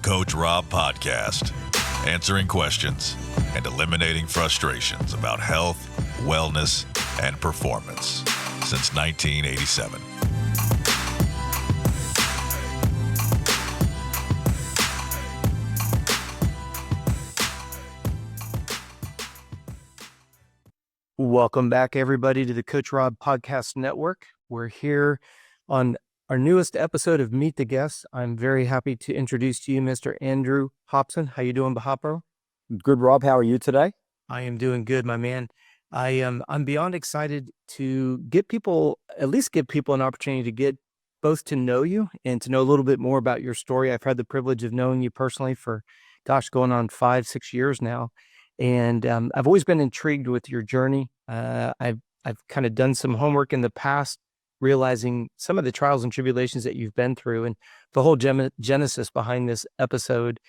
Coach Robb podcast, answering questions and eliminating frustrations about health, wellness, and performance since 1987. Welcome back, everybody, to the Coach Robb Podcast Network. We're here on our newest episode of Meet the Guests. I'm very happy to introduce to you Mr. Andrew Hopson. How you doing, Bahapo? Good, Rob. How are you today? I am doing good, my man. I'm beyond excited to give people an opportunity to get both to know you and to know a little bit more about your story. I've had the privilege of knowing you personally for, going on 5-6 years now. And I've always been intrigued with your journey. I've kind of done some homework in the past, realizing some of the trials and tribulations that you've been through, and the whole genesis behind this episode,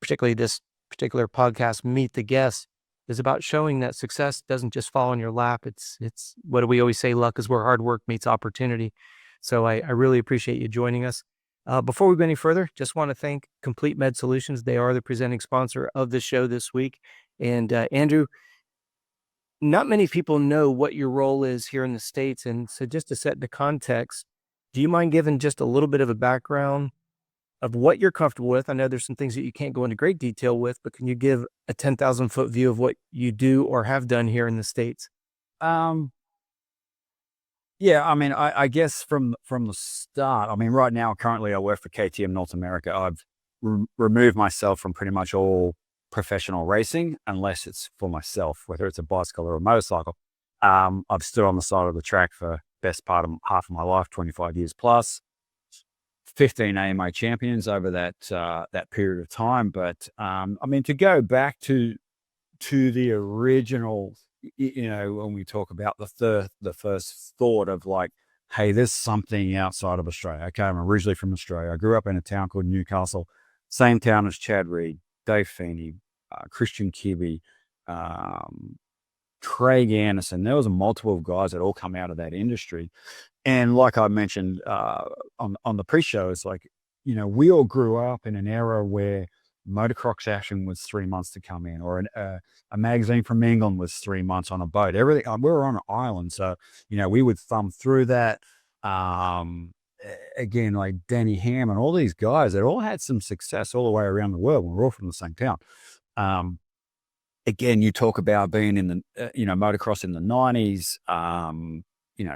particularly this particular podcast, Meet the Guests, is about showing that success doesn't just fall in your lap. It's what do we always say? Luck is where hard work meets opportunity. So I really appreciate you joining us. Before we go any further, just want to thank Complete Med Solutions. They are the presenting sponsor of the show this week. And Andrew, not many people know what your role is here in the States. And so just to set the context, do you mind giving just a little bit of a background of what you're comfortable with? I know there's some things that you can't go into great detail with, but can you give a 10,000-foot view of what you do or have done here in the States? Yeah, I mean, I guess from the start, I mean, right now, currently I work for KTM North America. I've removed myself from pretty much all professional racing, unless it's for myself, whether it's a bicycle or a motorcycle. I've stood on the side of the track for best part of half of my life, 25 years plus, 15 AMA champions over that period of time. But I mean, to go back to the original, when we talk about the first thought of like, hey, there's something outside of Australia. Okay, I'm originally from Australia. I grew up in a town called Newcastle, same town as Chad Reed, Dave Feeney, Christian Kibbe, Craig Anderson. There was a multiple of guys that all come out of that industry. And like I mentioned on the pre-show, it's like, we all grew up in an era where motocross action was 3 months to come in, or a magazine from England was 3 months on a boat. Everything, we were on an island. So, we would thumb through that. Again, like Danny Ham and all these guys that all had some success all the way around the world. We're all from the same town. Again, you talk about being in the, motocross in the 90s.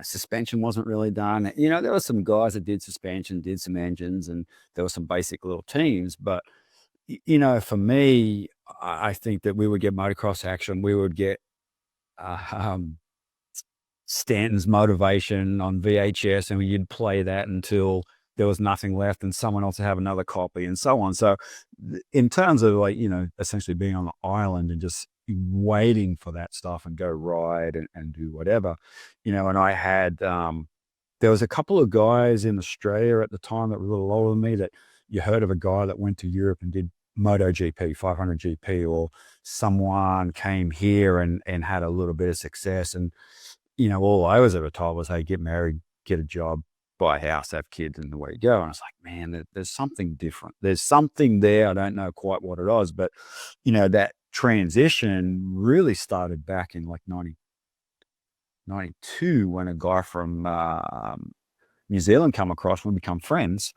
Suspension wasn't really done. There were some guys that did suspension, did some engines, and there were some basic little teams. But, for me, I think that we would get motocross action. We would get Stanton's Motivation on VHS, and you'd play that until there was nothing left and someone else would have another copy and so on. So in terms of like, essentially being on the island and just waiting for that stuff and go ride and do whatever, and I had, there was a couple of guys in Australia at the time that were a little older than me that you heard of a guy that went to Europe and did MotoGP, 500 GP, or someone came here and had a little bit of success. And, all I was ever told was, hey, get married, get a job, buy a house, have kids, and away you go. And I was like, man, there's something different. There's something there. I don't know quite what it was, but, that transition really started back in like 92 when a guy from New Zealand come across. We become friends.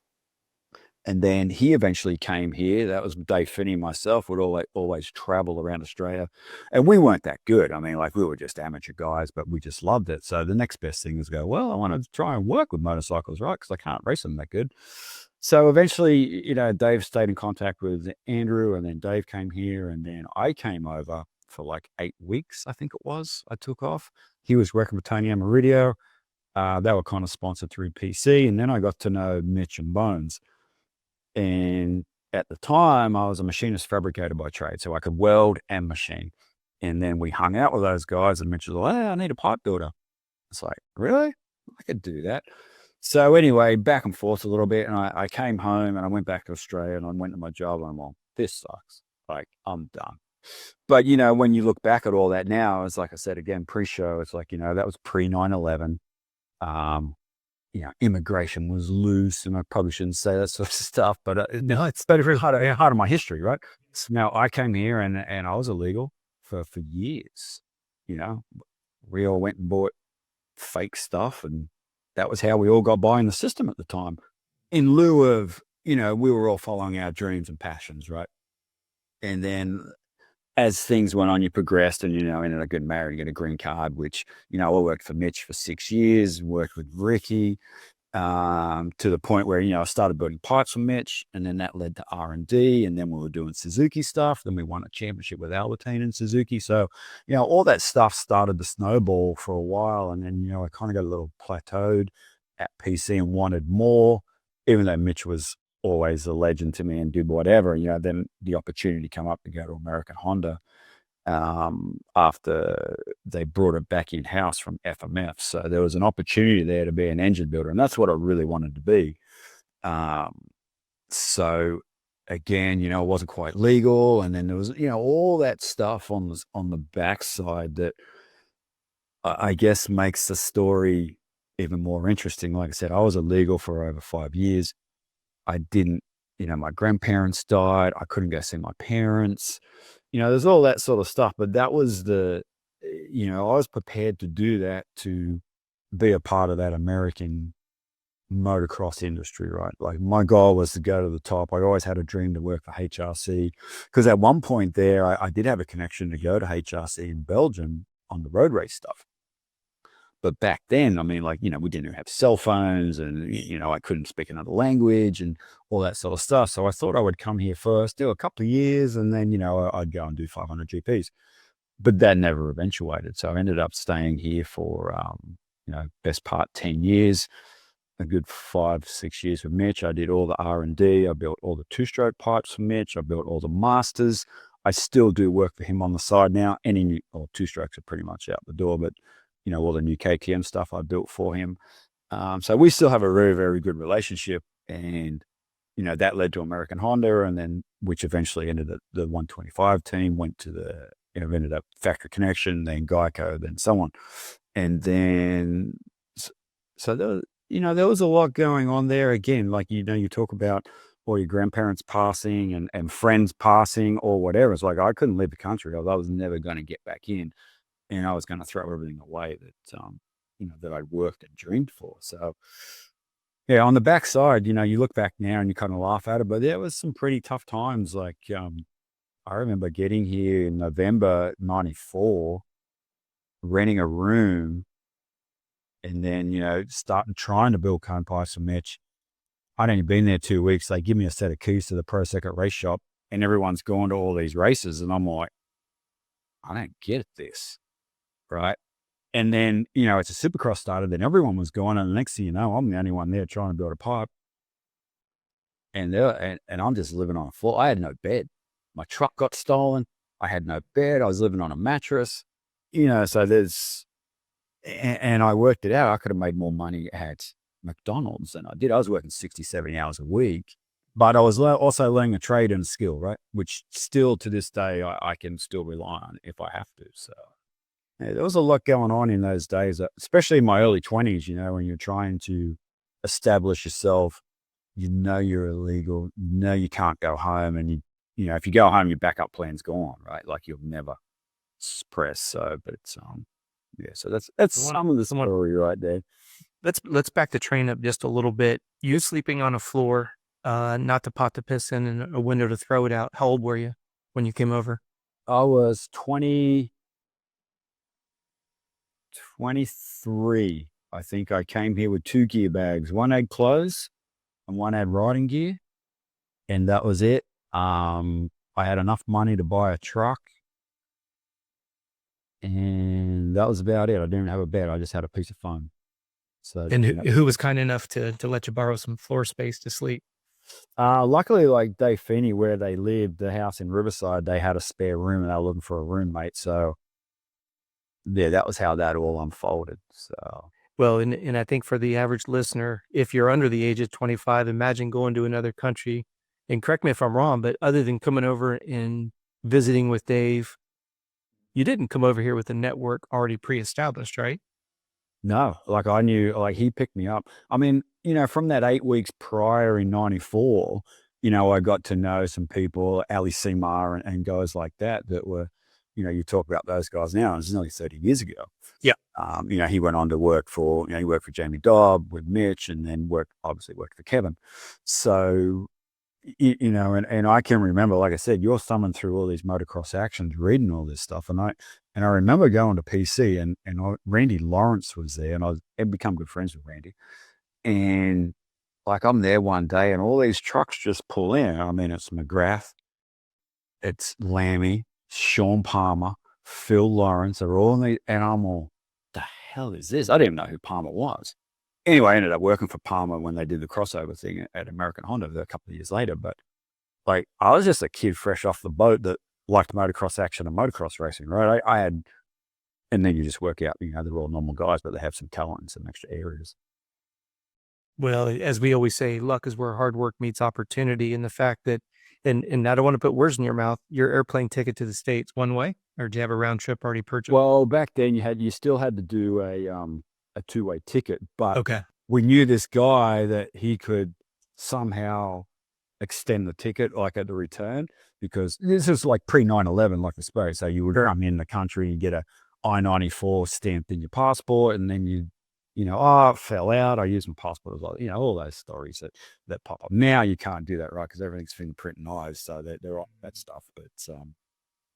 And then he eventually came here. That was Dave Finney and myself would always travel around Australia. And we weren't that good. I mean, like we were just amateur guys, but we just loved it. So the next best thing is go, well, I want to try and work with motorcycles, right? Because I can't race them that good. So eventually, Dave stayed in contact with Andrew, and then Dave came here, and then I came over for like 8 weeks, I think it was. I took off. He was working with Tony Amaridio. They were kind of sponsored through PC. And then I got to know Mitch and Bones. And at the time, I was a machinist fabricator by trade, so I could weld and machine. And then we hung out with those guys, and Mitch was like, hey, I need a pipe builder. It's like, really? I could do that. So anyway, back and forth a little bit, and I came home, and I went back to Australia, and I went to my job, and I'm like, this sucks. Like, I'm done. But, when you look back at all that now, it's like I said, again, pre-show, it's like, that was pre 9/11. immigration was loose, and I probably shouldn't say that sort of stuff, but no, it's very hard of my history, right? So now I came here and I was illegal for years. We all went and bought fake stuff, and that was how we all got by in the system at the time. In lieu of, we were all following our dreams and passions, right? And then as things went on, you progressed and, ended up getting married and get a green card, which, I worked for Mitch for 6 years, worked with Ricky, to the point where, I started building pipes for Mitch, and then that led to R&D, and then we were doing Suzuki stuff. Then we won a championship with Albertine and Suzuki. So, all that stuff started to snowball for a while. And then, I kind of got a little plateaued at PC and wanted more, even though Mitch was always a legend to me and did whatever. Then the opportunity came up to go to American Honda after they brought it back in-house from FMF. So there was an opportunity there to be an engine builder, and that's what I really wanted to be. So again, it wasn't quite legal, and then there was, all that stuff on the backside that I guess makes the story even more interesting. Like I said, I was illegal for over 5 years. I didn't, my grandparents died. I couldn't go see my parents. There's all that sort of stuff, but that was I was prepared to do that to be a part of that American motocross industry, right? Like my goal was to go to the top. I always had a dream to work for HRC, because at one point there, I did have a connection to go to HRC in Belgium on the road race stuff. But back then, we didn't have cell phones, and, I couldn't speak another language and all that sort of stuff. So I thought I would come here first, do a couple of years, and then, I'd go and do 500 GPs. But that never eventuated. So I ended up staying here for, best part 10 years, a good 5-6 years with Mitch. I did all the R&D. I built all the two-stroke pipes for Mitch. I built all the masters. I still do work for him on the side now. Two-strokes are pretty much out the door, but all the new KTM stuff I built for him. So we still have a very, very good relationship, and, that led to American Honda, and then, which eventually ended at the 125 team, went to ended up Factory Connection, then Geico, then so on. And then, so there was a lot going on there. Again, like, you talk about all your grandparents passing and friends passing or whatever. It's like, I couldn't leave the country. I was never going to get back in. And I was going to throw everything away that I'd worked and dreamed for. So, yeah, on the backside, you look back now and you kind of laugh at it, but there was some pretty tough times. Like, I remember getting here in November '94, renting a room, and then, trying to build cone pipes for Mitch. I'd only been there 2 weeks. They give me a set of keys to the Pro Circuit race shop, and everyone's going to all these races, and I'm like, I don't get this. Right. And then, it's a Supercross started, then everyone was going, and the next thing you know, I'm the only one there trying to build a pipe. And I'm just living on a floor. I had no bed. My truck got stolen. I had no bed. I was living on a mattress, so and I worked it out. I could have made more money at McDonald's than I did. I was working 60, 70 hours a week, but I was also learning a trade and a skill, right? Which still to this day, I can still rely on if I have to. So. Yeah, there was a lot going on in those days, especially in my early 20s, when you're trying to establish yourself, you're illegal, you can't go home, and if you go home, your backup plan's gone, right? Like, you'll never press. So, but so that's some of the story right there. Let's back the train up just a little bit. You sleeping on a floor, not to pot the piss in and a window to throw it out. How old were you when you came over? I was 23. I think I came here with 2 gear bags. One had clothes and one had riding gear, and that was it. I had enough money to buy a truck, and that was about it. I didn't have a bed. I just had a piece of foam. So, and who was kind enough to let you borrow some floor space to sleep? Luckily, like Dave Feeney, where they lived, the house in Riverside, they had a spare room, and they were looking for a roommate. So, yeah, that was how that all unfolded. So, well, and I think for the average listener, if you're under the age of 25, imagine going to another country, and correct me if I'm wrong, but other than coming over and visiting with Dave, you didn't come over here with a network already pre-established, right? No, like I knew, like he picked me up. I mean, from that 8 weeks prior in '94, I got to know some people, Ali Simar and guys like that were, you talk about those guys now, and it's nearly 30 years ago. Yeah. He went on to work for, he worked for Jamie Dobb with Mitch, and then obviously worked for Kevin. So, and I can remember, like I said, you're thumbing through all these motocross actions, reading all this stuff. And I remember going to PC and Randy Lawrence was there, and I'd become good friends with Randy. And like, I'm there one day and all these trucks just pull in. I mean, it's McGrath, it's Lammy, Sean Palmer, Phil Lawrence, they're all in the, and I'm all, the hell is this? I didn't even know who Palmer was. Anyway, I ended up working for Palmer when they did the crossover thing at American Honda a couple of years later. But like, I was just a kid fresh off the boat that liked motocross action and motocross racing, right? I had, and then you just work out, they're all normal guys, but they have some talent in some extra areas. Well, as we always say, luck is where hard work meets opportunity. And the fact that, and I don't want to put words in your mouth, your airplane ticket to the States one way, or do you have a round trip already purchased? Well, back then you still had to do a two-way ticket, but Okay. we knew this guy that he could somehow extend the ticket, like at the return, because this is like pre 9/11, like I suppose. So you would come in the country, you get a I-94 stamped in your passport, and then it fell out. I used my passport as well. All those stories that pop up. Now you can't do that, right? Because everything's fingerprint and eyes, so they're all that stuff. But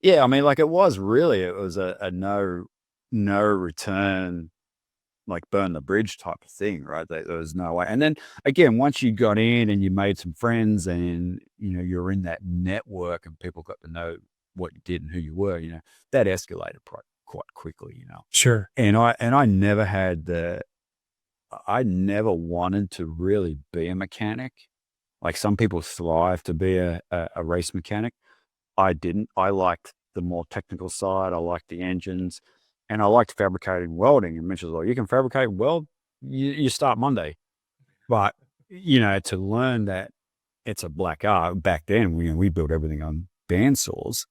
yeah, I mean, like it was a no return, like burn the bridge type of thing, right? There was no way. And then again, once you got in and you made some friends and, you're in that network and people got to know what you did and who you were, that escalated quite quickly, Sure. And I never I never wanted to really be a mechanic. Like some people thrive to be a race mechanic. I didn't. I liked the more technical side. I liked the engines. And I liked fabricating welding. And Mitch was like, you can fabricate weld, you start Monday. But, to learn that it's a black art, back then, we built everything on bandsaws.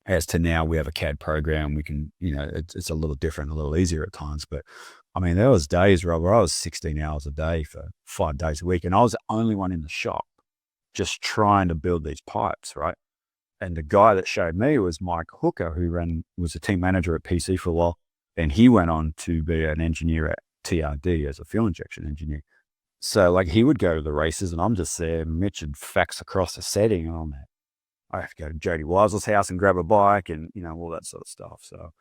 As to now, we have a CAD program. We can, it's a little different, a little easier at times. But I mean, there was days, Rob, where I was 16 hours a day for 5 days a week. And I was the only one in the shop just trying to build these pipes, right? And the guy that showed me was Mike Hooker, who was a team manager at PC for a while. And he went on to be an engineer at TRD as a fuel injection engineer. So like he would go to the races and I'm just there, Mitch would fax across the setting and I have to go to Jody Wise's house and grab a bike and, all that sort of stuff. So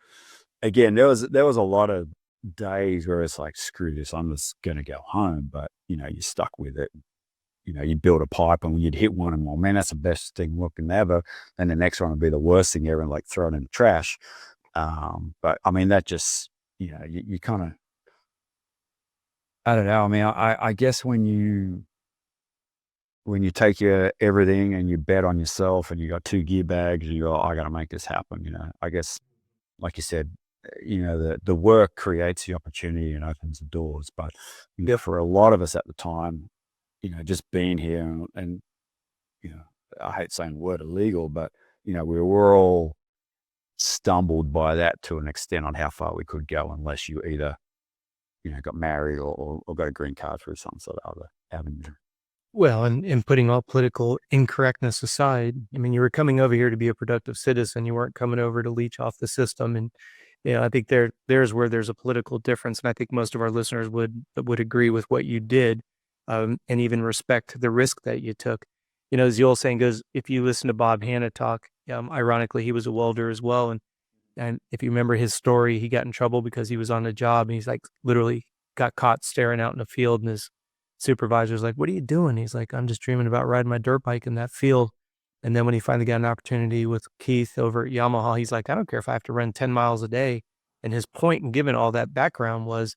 again, there was a lot of days where it's like, screw this, I'm just going to go home. But, you're stuck with it. You'd build a pipe and you'd hit one and, well, man, that's the best thing looking ever. And the next one would be the worst thing ever and like throw it in the trash. But I mean, that just, you kind of, I don't know. I mean, I guess when you take your everything and you bet on yourself and you got 2 gear bags and you go, I got to make this happen. I guess, like you said, the work creates the opportunity and opens the doors. But for a lot of us at the time, just being here and I hate saying the word illegal, but, we were all stumbled by that to an extent on how far we could go unless you either, got married or got a green card through some sort of other avenue. Well, and putting all political incorrectness aside, I mean, you were coming over here to be a productive citizen. You weren't coming over to leech off the system. And, I think there's where there's a political difference. And I think most of our listeners would agree with what you did. And even respect the risk that you took. As the old saying goes, if you listen to Bob Hanna talk, ironically, he was a welder as well. And if you remember his story, he got in trouble because he was on a job and he's like literally got caught staring out in the field. And his supervisor's like, what are you doing? He's like, I'm just dreaming about riding my dirt bike in that field. And then when he finally got an opportunity with Keith over at Yamaha, he's like, I don't care if I have to run 10 miles a day. And his point in giving all that background was,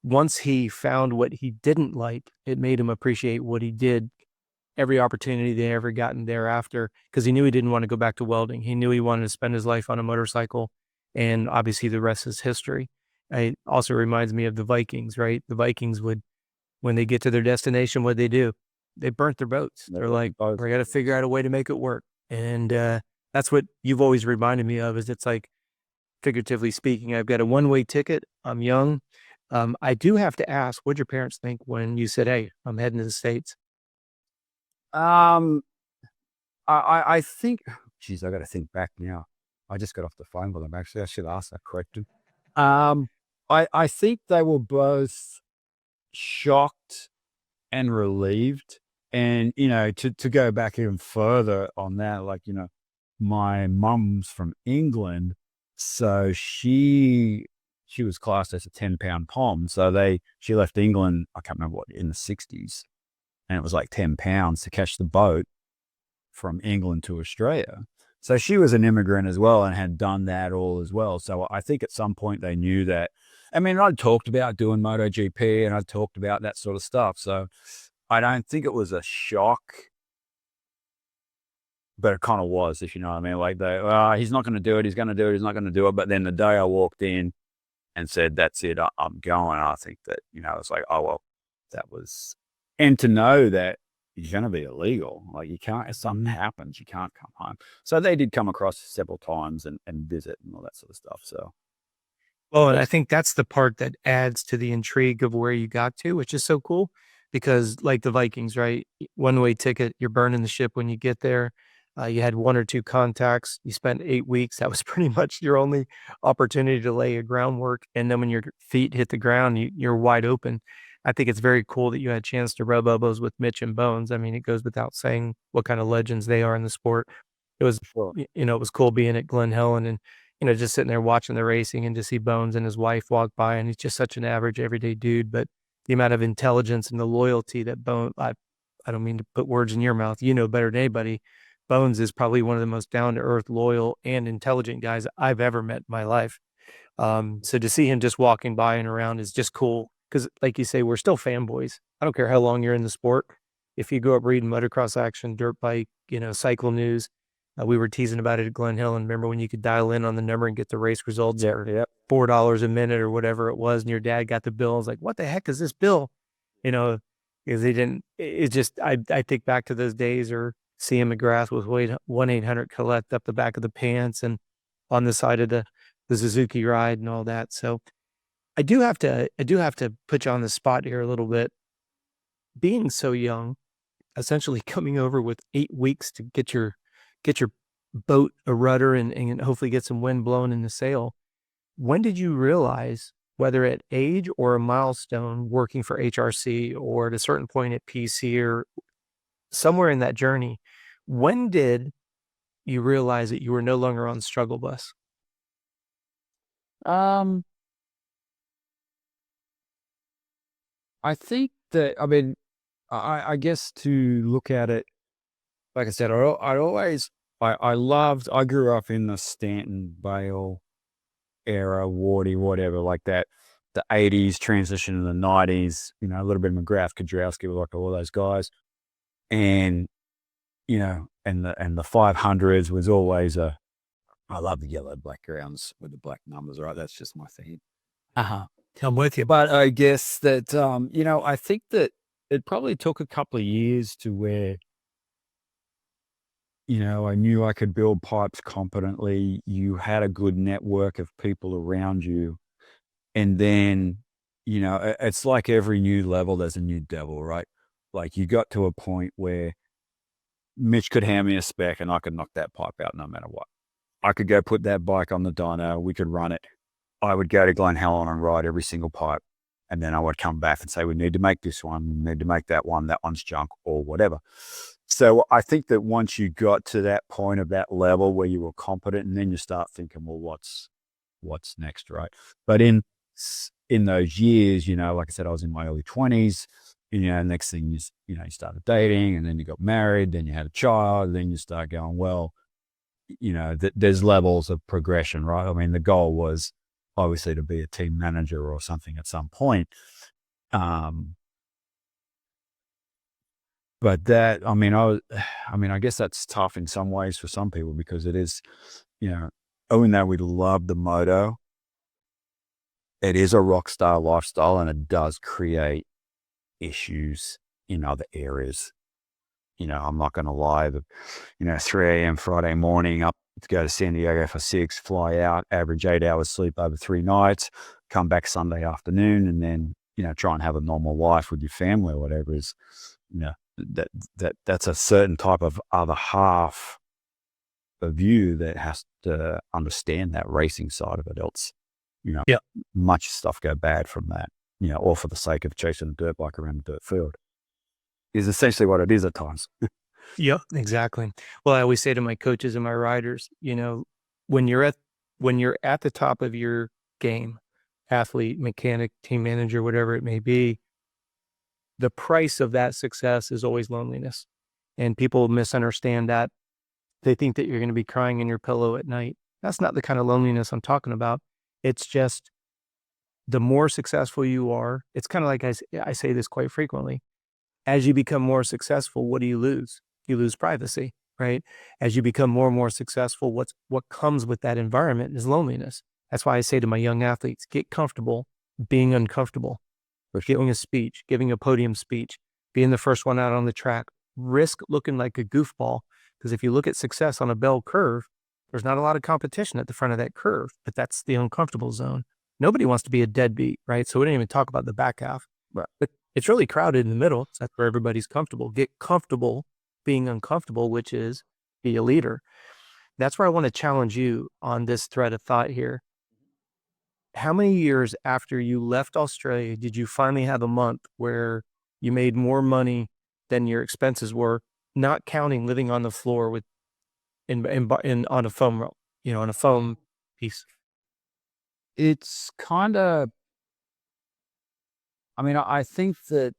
once he found what he didn't like, it made him appreciate what he did every opportunity they ever gotten thereafter, because he knew he didn't want to go back to welding. He knew he wanted to spend his life on a motorcycle, and obviously the rest is history. It also reminds me of the Vikings, right? The Vikings would, when they get to their destination, what they do? They burnt their boats. They're like, we got to figure out a way to make it work. And that's what you've always reminded me of, is it's like, figuratively speaking, I've got a one-way ticket. I'm young. I do have to ask, what'd your parents think when you said, "Hey, I'm heading to the States"? Um, I think, geez, I got to think back now. I just got off the phone with them. Actually, I should ask that question. Um, I think they were both shocked and relieved. And, to go back even further on that, like, my mum's from England, so she was classed as a 10-pound pom. So she left England, I can't remember what, in the 60s, and it was like 10 pounds to catch the boat from England to Australia. So she was an immigrant as well and had done that all as well. So I think at some point they knew that. I mean, I'd talked about doing MotoGP and I'd talked about that sort of stuff. So I don't think it was a shock, but it kind of was, if you know what I mean. Like, he's not going to do it. He's going to do it. He's not going to do it. But then the day I walked in and said, "That's it, I'm going," I think that, it's like, oh, well, that was, and to know that you're going to be illegal. Like, you can't, if something happens, you can't come home. So they did come across several times and visit and all that sort of stuff. So, Well, and I think that's the part that adds to the intrigue of where you got to, which is so cool because, like the Vikings, right? One-way ticket, you're burning the ship when you get there. You had 1 or 2 contacts. You spent 8 weeks. That was pretty much your only opportunity to lay a groundwork. And then when your feet hit the ground, you're wide open. I think it's very cool that you had a chance to rub elbows with Mitch and Bones. I mean, it goes without saying what kind of legends they are in the sport. It was, sure. it was cool being at Glen Helen and just sitting there watching the racing and to see Bones and his wife walk by, and he's just such an average everyday dude, but the amount of intelligence and the loyalty that I don't mean to put words in your mouth, you know better than anybody. Bones is probably one of the most down to earth, loyal, and intelligent guys I've ever met in my life. So to see him just walking by and around is just cool because, like you say, we're still fanboys. I don't care how long you're in the sport. If you grew up reading motocross action, dirt bike, cycle news, we were teasing about it at Glen Hill. And remember when you could dial in on the number and get the race results for Yep. $4 a minute or whatever it was, and your dad got the bill. I was like, what the heck is this bill? Because they didn't. It's just I think back to those days, or seeing McGrath with 1-800 collect up the back of the pants and on the side of the Suzuki ride and all that. So I do have to put you on the spot here a little bit. Being so young, essentially coming over with 8 weeks to get your boat a rudder and hopefully get some wind blowing in the sail. When did you realize, whether at age or a milestone working for HRC or at a certain point at PC or somewhere in that journey, when did you realize that you were no longer on the struggle bus? I think that, I mean, I guess to look at it, like I said, I grew up in the Stanton Bale era, Wardy, whatever, like that, the 80s transition to the 90s, a little bit of McGrath, Kudrowski, like all those guys. And, and the 500s was always I love the yellow backgrounds with the black numbers, right? That's just my thing. I'm with you. But I guess that, I think that it probably took a couple of years to where, I knew I could build pipes competently. You had a good network of people around you. And then, it's like every new level, there's a new devil, right? Like, you got to a point where Mitch could hand me a spec and I could knock that pipe out no matter what. I could go put that bike on the dyno. We could run it. I would go to Glen Helen and ride every single pipe. And then I would come back and say, we need to make this one, we need to make that one's junk or whatever. So I think that once you got to that point of that level where you were competent, and then you start thinking, well, what's next, right? But in those years, like I said, I was in my early 20s, next thing you started dating, and then you got married, then you had a child, then you start going, well, there's levels of progression, right? I mean, the goal was obviously to be a team manager or something at some point. But that, I guess that's tough in some ways for some people because it is, even though we love the moto, it is a rock star lifestyle and it does create issues in other areas. I'm not going to lie, but, 3 a.m. Friday morning up to go to San Diego for 6, fly out, average 8 hours sleep over 3 nights, come back Sunday afternoon and then, try and have a normal life with your family or whatever is, that's a certain type of other half of you that has to understand that racing side of it. Else, Yeah. much stuff go bad from that, all for the sake of chasing a dirt bike around a dirt field is essentially what it is at times. Yep, exactly. Well, I always say to my coaches and my riders, when you're at the top of your game, athlete, mechanic, team manager, whatever it may be, the price of that success is always loneliness. And people misunderstand that. They think that you're going to be crying in your pillow at night. That's not the kind of loneliness I'm talking about. It's just the more successful you are, it's kind of like I say this quite frequently. As you become more successful, what do you lose? You lose privacy, right? As you become more and more successful, what comes with that environment is loneliness. That's why I say to my young athletes, get comfortable being uncomfortable, giving a speech, giving a podium speech, being the first one out on the track, risk looking like a goofball. Because if you look at success on a bell curve, there's not a lot of competition at the front of that curve, but that's the uncomfortable zone. Nobody wants to be a deadbeat, right? So we didn't even talk about the back half. Right. But it's really crowded in the middle. So that's where everybody's comfortable. Get comfortable being uncomfortable, which is be a leader. That's where I want to challenge you on this thread of thought here. How many years after you left Australia did you finally have a month where you made more money than your expenses were, not counting living on the floor with on a foam roll, on a foam piece? It's kind of, I think that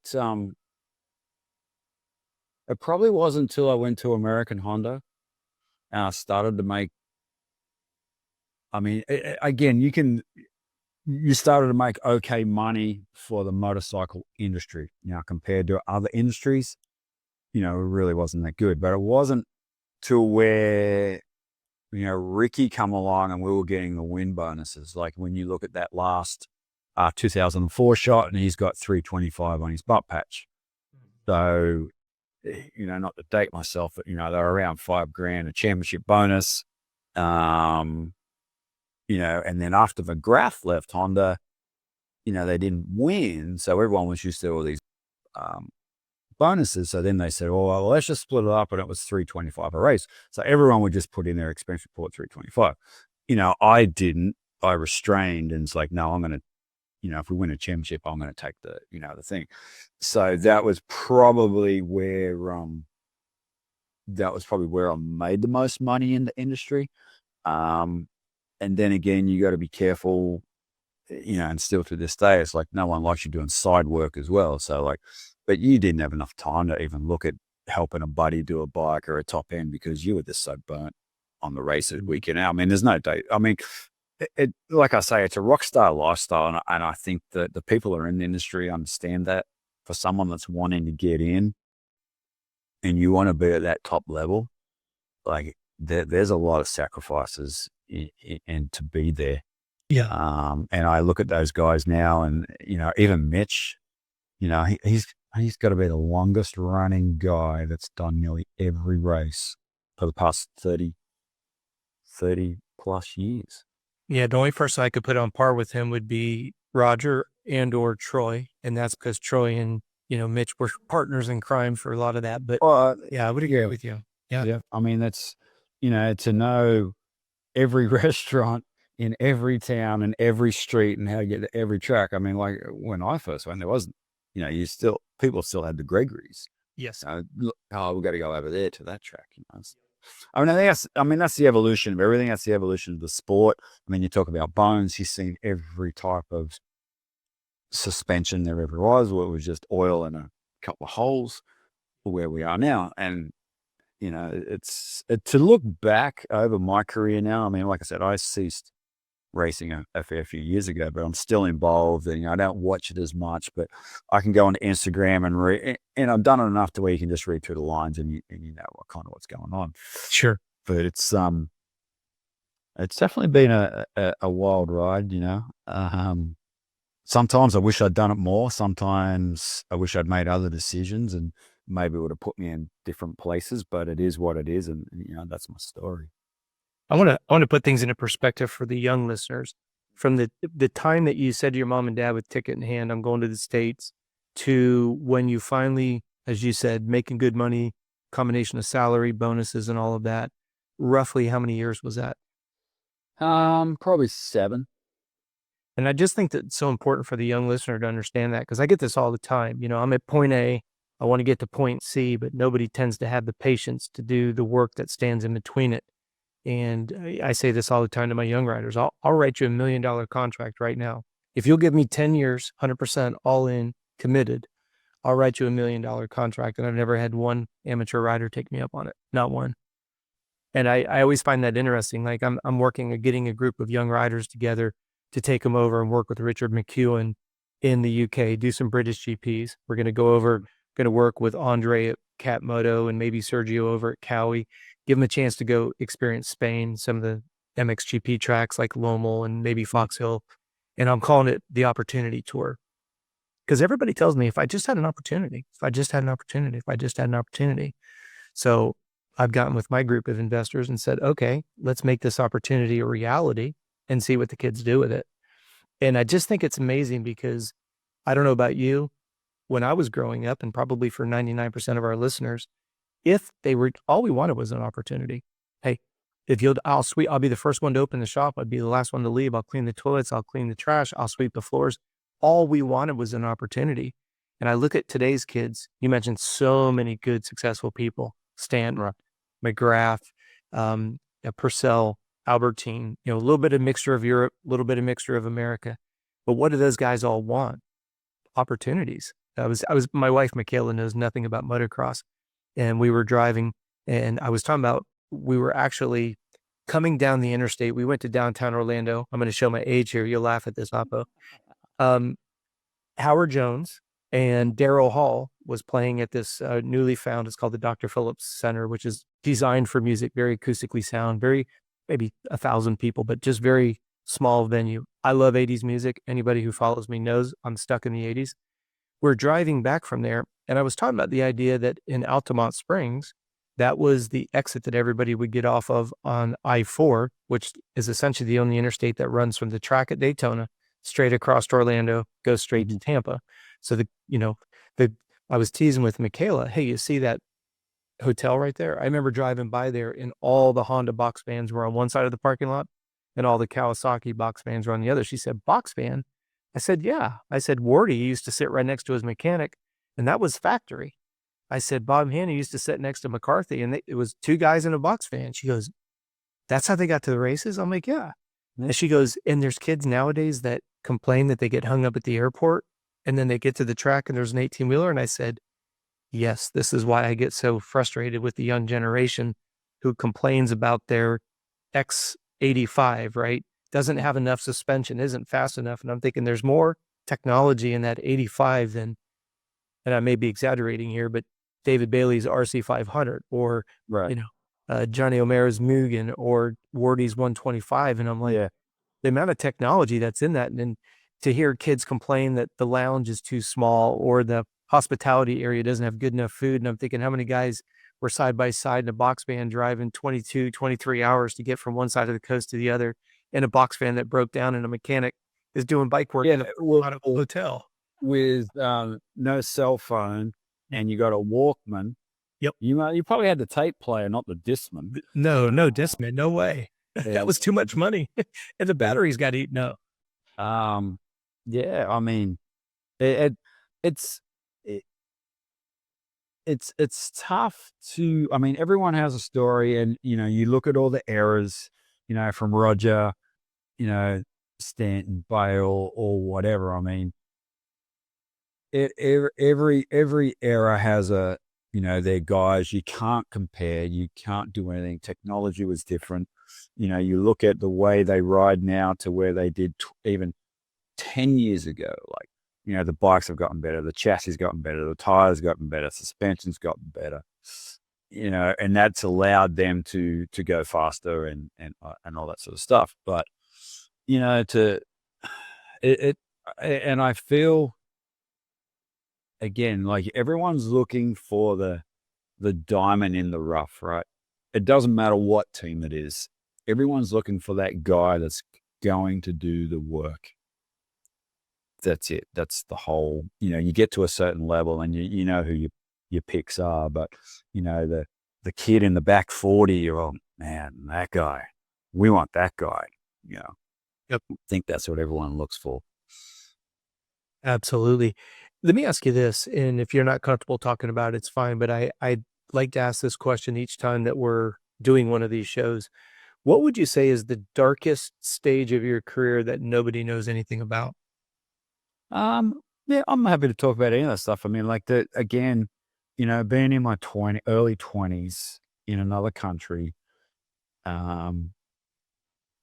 it probably wasn't until I went to American Honda and I started to make, again, you started to make okay money for the motorcycle industry. Now, compared to other industries, it really wasn't that good. But it wasn't till where, Ricky come along and we were getting the win bonuses. Like when you look at that last 2004 shot and he's got 325 on his butt patch. So, not to date myself, but, they're around $5,000, a championship bonus. And then after McGrath left Honda, they didn't win. So everyone was used to all these bonuses. So then they said, well, let's just split it up. And it was 325 a race. So everyone would just put in their expense report 325. I didn't. I restrained and it's like, no, I'm going to, if we win a championship, I'm going to take the, the thing. So that was probably where I made the most money in the industry. And then again, you got to be careful, and still to this day, it's like no one likes you doing side work as well. So but you didn't have enough time to even look at helping a buddy do a bike or a top end because you were just so burnt on the races weekend out. There's no day. It like I say, it's a rock star lifestyle. And I think that the people who are in the industry understand that. For someone that's wanting to get in and you want to be at that top level, there's a lot of sacrifices and to be there. Yeah. And I look at those guys now and, even Mitch, he's got to be the longest running guy that's done nearly every race for the past 30 plus years. Yeah. The only person I could put on par with him would be Roger and or Troy. And that's because Troy and, Mitch were partners in crime for a lot of that. But yeah, I would agree with you. Yeah. That's, to know every restaurant in every town and every street and how to get to every track. Like when I first went, there wasn't, people still had the Gregory's. Yes. We've got to go over there to that track. That's the evolution of everything. That's the evolution of the sport. You talk about bones. He's seen every type of suspension there ever was, where it was just oil and a couple of holes, where we are now. And, it's to look back over my career now. Like I said, I ceased racing a fair few years ago, but I'm still involved and I don't watch it as much, but I can go on Instagram and I've done it enough to where you can just read through the lines and you know what's going on. Sure. But it's definitely been a wild ride, Sometimes I wish I'd done it more. Sometimes I wish I'd made other decisions and maybe it would have put me in different places, but it is what it is. And that's my story. I want to put things into perspective for the young listeners. from the time that you said to your mom and dad with ticket in hand, I'm going to the States, to when you finally, as you said, making good money, combination of salary, bonuses, and all of that, roughly how many years was that? Probably 7. And I just think that it's so important for the young listener to understand that, because I get this all the time. I'm at point A, I want to get to point C, but nobody tends to have the patience to do the work that stands in between it. And I say this all the time to my young riders. I'll write you $1 million contract right now. If you'll give me 10 years, 100% all in, committed, I'll write you $1 million contract. And I've never had one amateur rider take me up on it. Not one. And I always find that interesting. Like I'm working at getting a group of young riders together to take them over and work with Richard McEwen in the UK, do some British GPs. We're going to go over, going to work with Andre at Cat Moto and maybe Sergio over at Cowie, give them a chance to go experience Spain, some of the MXGP tracks like Lommel and maybe Fox Hill. And I'm calling it the Opportunity Tour. Because everybody tells me, if I just had an opportunity, if I just had an opportunity, if I just had an opportunity. So I've gotten with my group of investors and said, okay, let's make this opportunity a reality and see what the kids do with it. And I just think it's amazing, because I don't know about you, when I was growing up, and probably for 99% of our listeners, if they were, all we wanted was an opportunity. Hey, if I'll be the first one to open the shop. I'd be the last one to leave. I'll clean the toilets. I'll clean the trash. I'll sweep the floors. All we wanted was an opportunity. And I look at today's kids. You mentioned so many good, successful people: Stanton, McGrath, Purcell, Albertine, a little bit of mixture of Europe, a little bit of mixture of America. But what do those guys all want? Opportunities. My wife, Michaela, knows nothing about motocross. And we were driving, and I was talking about, we were actually coming down the interstate. We went to downtown Orlando. I'm going to show my age here. You'll laugh at this, Oppo. Howard Jones and Daryl Hall was playing at this newly found, it's called the Dr. Phillips Center, which is designed for music, very acoustically sound, very, maybe 1,000 people, but just very small venue. I love 80s music. Anybody who follows me knows I'm stuck in the 80s. We're driving back from there, and I was talking about the idea that in Altamont Springs, that was the exit that everybody would get off of on I-4, which is essentially the only interstate that runs from the track at Daytona straight across to Orlando, goes straight to Tampa. So I was teasing with Michaela, hey, you see that hotel right there? I remember driving by there, and all the Honda box vans were on one side of the parking lot and all the Kawasaki box vans were on the other. She said, box van? I said, yeah. I said, Wardy used to sit right next to his mechanic, and that was factory. I said, Bob Hanna used to sit next to McCarthy, and it was 2 guys in a box van. She goes, that's how they got to the races? I'm like, yeah. And she goes, and there's kids nowadays that complain that they get hung up at the airport, and then they get to the track and there's an 18-wheeler. And I said, yes, this is why I get so frustrated with the young generation who complains about their X85, right? Doesn't have enough suspension, isn't fast enough. And I'm thinking there's more technology in that 85 than, and I may be exaggerating here, but David Bailey's RC500 or, Johnny O'Mara's Mugen or Wardy's 125. And I'm like, the amount of technology that's in that. And then to hear kids complain that the lounge is too small or the hospitality area doesn't have good enough food. And I'm thinking, how many guys were side by side in a box van driving 22, 23 hours to get from one side of the coast to the other in a box van that broke down, and a mechanic is doing bike work in a hotel with no cell phone, and you got a Walkman. Yep. You probably had the tape player, not the Discman. No Discman, no way. That was too much money, and the batteries got eaten up. Yeah, I mean, it's tough to. I mean, everyone has a story, and you look at all the errors, from Roger, Stanton, Bale, or whatever. I mean, every era has their guys. You can't compare. You can't do anything. Technology was different. You look at the way they ride now to where they did even 10 years ago. Like, the bikes have gotten better, the chassis gotten better, the tires gotten better, suspension's gotten better. And that's allowed them to go faster and all that sort of stuff. But and I feel, again, like everyone's looking for the diamond in the rough, right? It doesn't matter what team it is. Everyone's looking for that guy that's going to do the work. That's it. That's the whole, you get to a certain level and you know who your picks are, but the kid in the back 40, oh man, that guy, we want that guy. Yep. I think that's what everyone looks for. Absolutely. Let me ask you this, and if you're not comfortable talking about it, it's fine, but I'd like to ask this question each time that we're doing one of these shows. What would you say is the darkest stage of your career that nobody knows anything about? Yeah, I'm happy to talk about any of that stuff. I mean, like again, being in my early 20s in another country,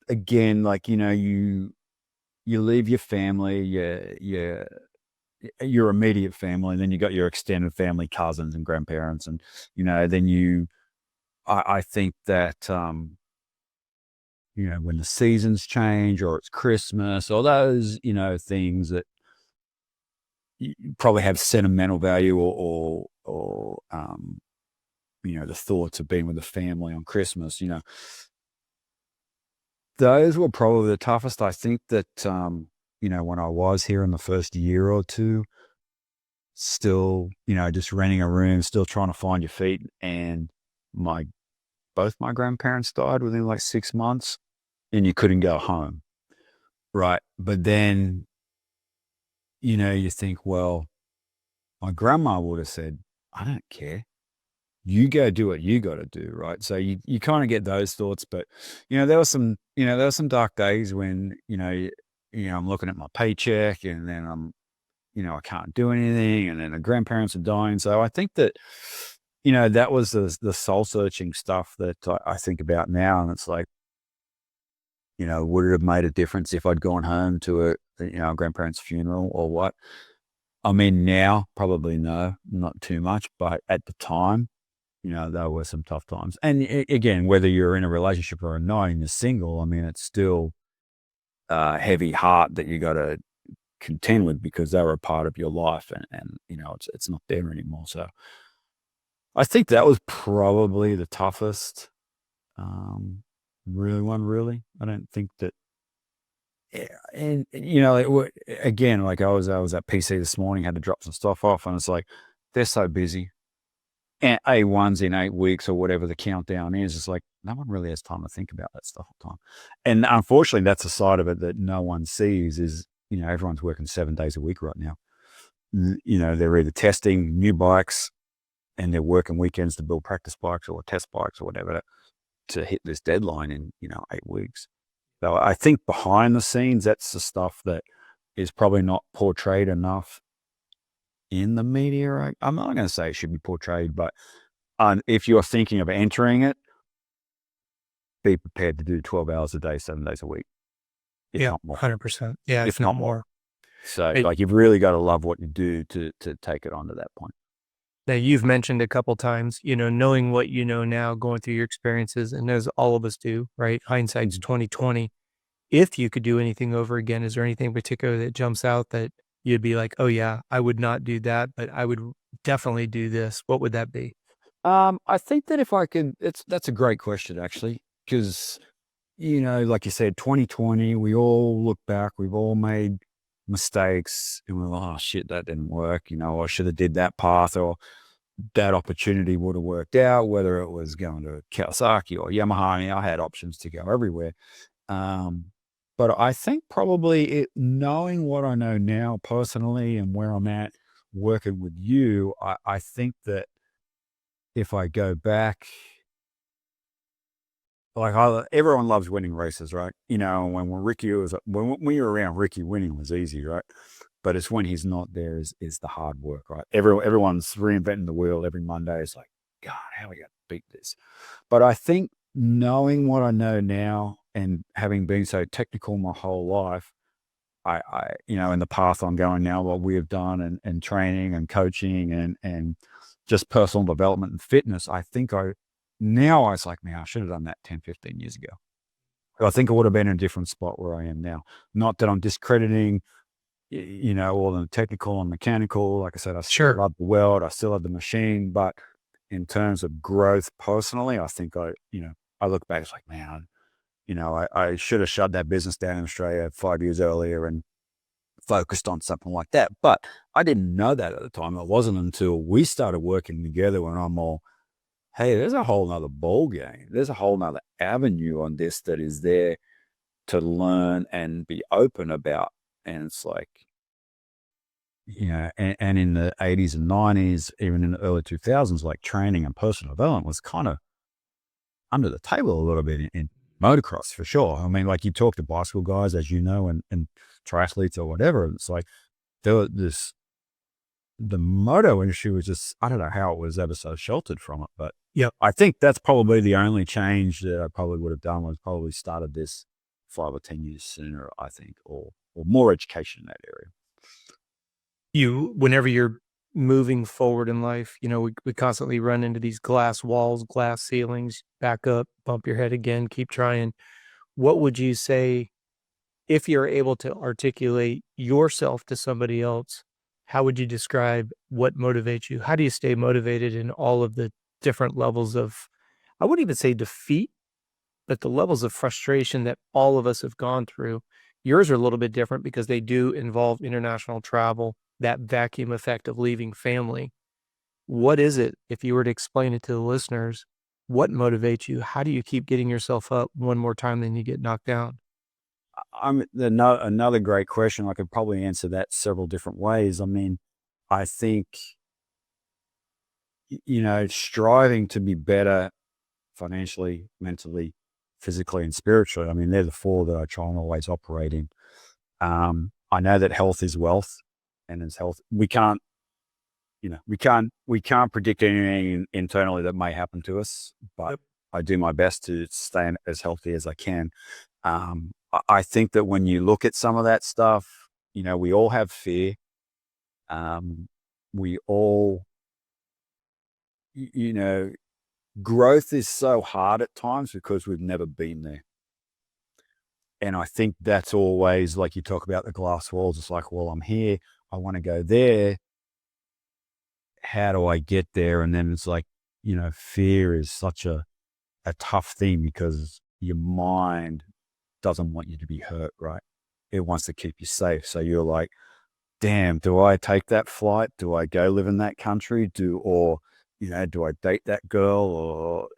again, like, you leave your family, your immediate family, and then you got your extended family, cousins and grandparents. And, then I think that, when the seasons change or it's Christmas or those, things that you probably have sentimental value or the thoughts of being with the family on Christmas, those were probably the toughest. I think that, when I was here in the first year or two, still, just renting a room, still trying to find your feet. And both my grandparents died within like 6 months and you couldn't go home. Right. But then, you think, well, my grandma would have said, I don't care. You go do what you got to do. Right. So you kind of get those thoughts, but there were some dark days when, I'm looking at my paycheck and then I can't do anything. And then the grandparents are dying. So I think that, that was the soul searching stuff that I think about now. And it's like, would it have made a difference if I'd gone home to a grandparent's funeral or what? I mean, now probably no, not too much, but at the time, there were some tough times. And again, whether you're in a relationship or not, and you're single, I mean, it's still a heavy heart that you got to contend with because they were a part of your life and it's not there anymore. So I think that was probably the toughest, really. I don't think that, yeah, and again, like I was at PC this morning, had to drop some stuff off and it's like, they're so busy. And A1's in 8 weeks or whatever the countdown is. It's like, no one really has time to think about that stuff all the time. And unfortunately, that's a side of it that no one sees is, everyone's working 7 days a week right now. They're either testing new bikes and they're working weekends to build practice bikes or test bikes or whatever to hit this deadline in, 8 weeks. So I think behind the scenes, that's the stuff that is probably not portrayed enough in the media. I'm not going to say it should be portrayed, but if you're thinking of entering it, be prepared to do 12 hours a day, 7 days a week. If Yeah, not more. 100%. Yeah, if not more. So you've really got to love what you do to take it on to that point. Now, you've mentioned a couple times, knowing what you know now, going through your experiences, and as all of us do, right? Hindsight's 2020. If you could do anything over again, is there anything in particular that jumps out that you'd be like, oh yeah, I would not do that, but I would definitely do this? What would that be? I think that if I could, that's a great question actually, because like you said, 2020, we all look back, we've all made mistakes, and we're like, oh shit, that didn't work. I should have did that path, or that opportunity would have worked out. Whether it was going to Kawasaki or Yamaha, I had options to go everywhere. But I think probably knowing what I know now personally and where I'm at working with you, I think that if I go back, like everyone loves winning races, right? When when you're around Ricky, winning was easy, right? But it's when he's not there is the hard work, right? Everyone's reinventing the wheel every Monday. It's like, God, how are we going to beat this? But I think knowing what I know now and having been so technical my whole life, I in the path I'm going now, what we have done and training and coaching and just personal development and fitness, I think now I was like, man, I should have done that 10, 15 years ago. I think I would have been in a different spot where I am now. Not that I'm discrediting, all the technical and mechanical. Like I said, I still love the weld, I still have the machine, but in terms of growth personally, I think I look back, it's like, man, I should have shut that business down in Australia 5 years earlier and focused on something like that. But I didn't know that at the time. It wasn't until we started working together when I'm all, hey, there's a whole nother ball game. There's a whole nother avenue on this that is there to learn and be open about. And it's like, and in the 80s and 90s, even in the early 2000s, like training and personal development was kind of under the table a little bit in motocross for sure. I mean, like you talk to bicycle guys, as you know, and triathletes or whatever. It's like the moto industry was just, I don't know how it was ever so sheltered from it, but Yep. I think that's probably the only change that I probably would have done was probably started this 5 or 10 years sooner, I think, or more education in that area. Whenever you're moving forward in life, we constantly run into these glass walls, glass ceilings, back up, bump your head again, keep trying. What would you say if you're able to articulate yourself to somebody else? How would you describe what motivates you? How do you stay motivated in all of the different levels of, I wouldn't even say defeat, but the levels of frustration that all of us have gone through? Yours are a little bit different because they do involve international travel, that vacuum effect of leaving family. What is it, if you were to explain it to the listeners, what motivates you? How do you keep getting yourself up one more time than you get knocked down? Another great question. I could probably answer that several different ways. I mean, I think, striving to be better financially, mentally, physically, and spiritually. I mean, they're the 4 that I try and always operate in. I know that health is wealth, and as health, we can't predict anything internally that may happen to us, but I do my best to stay as healthy as I can. I think that when you look at some of that stuff, we all have fear. We all, growth is so hard at times because we've never been there. And I think that's always, like you talk about the glass walls, it's like, well, I'm here, I want to go there. How do I get there? And then it's like, fear is such a tough thing because your mind doesn't want you to be hurt, right? It wants to keep you safe. So you're like, damn, do I take that flight? Do I go live in that country? Do I date that girl? Or,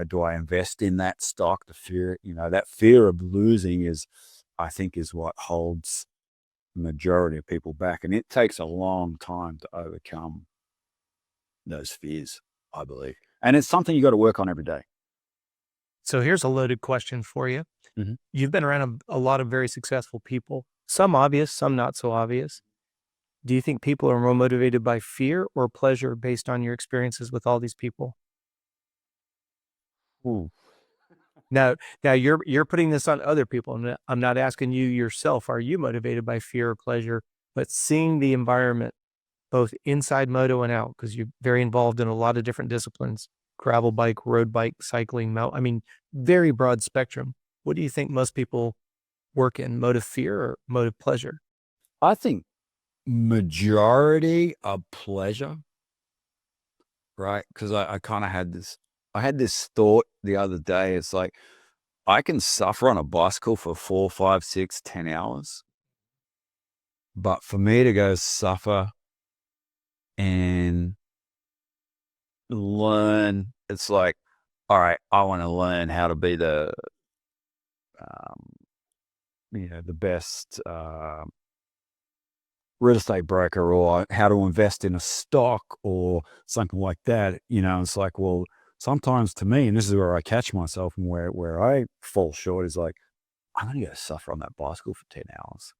do I invest in that stock? The fear, that fear of losing I think is what holds the majority of people back. And it takes a long time to overcome those fears, I believe. And it's something you got to work on every day. So here's a loaded question for you. Mhm. You've been around a lot of very successful people, some obvious, some not so obvious. Do you think people are more motivated by fear or pleasure based on your experiences with all these people? Ooh. Now you're putting this on other people. And I'm not asking you yourself, are you motivated by fear or pleasure? But seeing the environment, both inside moto and out, because you're very involved in a lot of different disciplines, gravel bike, road bike, cycling, very broad spectrum. What do you think most people work in, motive fear or motive pleasure? I think majority of pleasure, right? Because I kind of had this thought the other day. It's like, I can suffer on a bicycle for 4, 5, 6, 10 hours. But for me to go suffer and learn, it's like, all right, I want to learn how to be the best real estate broker, or how to invest in a stock or something like that. It's like, well, sometimes to me, and this is where I catch myself and where I fall short, is like, I'm going to go suffer on that bicycle for 10 hours,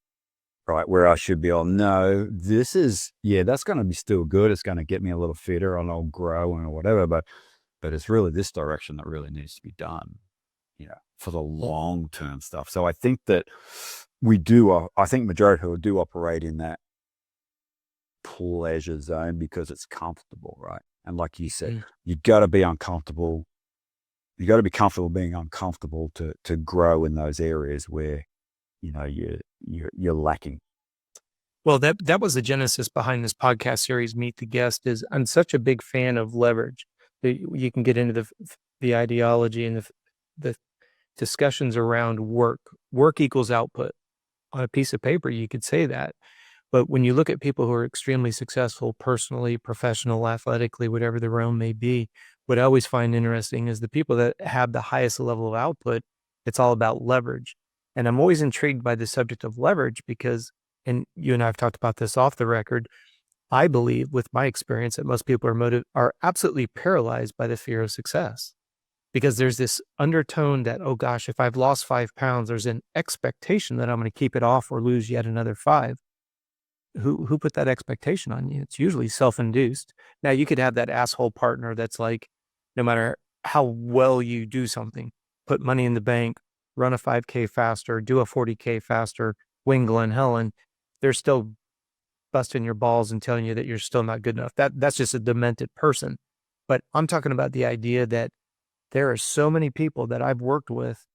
right? Where I should be, no, that's going to be still good. It's going to get me a little fitter and I'll grow and whatever. But it's really this direction that really needs to be done, for the long-term stuff. So I think that I think majority of people do operate in that pleasure zone because it's comfortable, right? And like you said, you got to be uncomfortable. You got to be comfortable being uncomfortable to grow in those areas where, you're lacking. Well, that was the genesis behind this podcast series, Meet the Guest. Is I'm such a big fan of leverage. You can get into the ideology and the discussions around work. Work equals output. On a piece of paper, you could say that. But when you look at people who are extremely successful personally, professional, athletically, whatever the realm may be, what I always find interesting is the people that have the highest level of output, it's all about leverage. And I'm always intrigued by the subject of leverage because, and you and I have talked about this off the record, I believe with my experience that most people are absolutely paralyzed by the fear of success. Because there's this undertone that, oh gosh, if I've lost 5 pounds, there's an expectation that I'm going to keep it off or lose yet another 5. Who put that expectation on you? It's usually self-induced. Now you could have that asshole partner that's like, no matter how well you do something, put money in the bank, run a 5K faster, do a 40K faster, win Glen Helen, they're still busting your balls and telling you that you're still not good enough. That's just a demented person. But I'm talking about the idea that there are so many people that I've worked with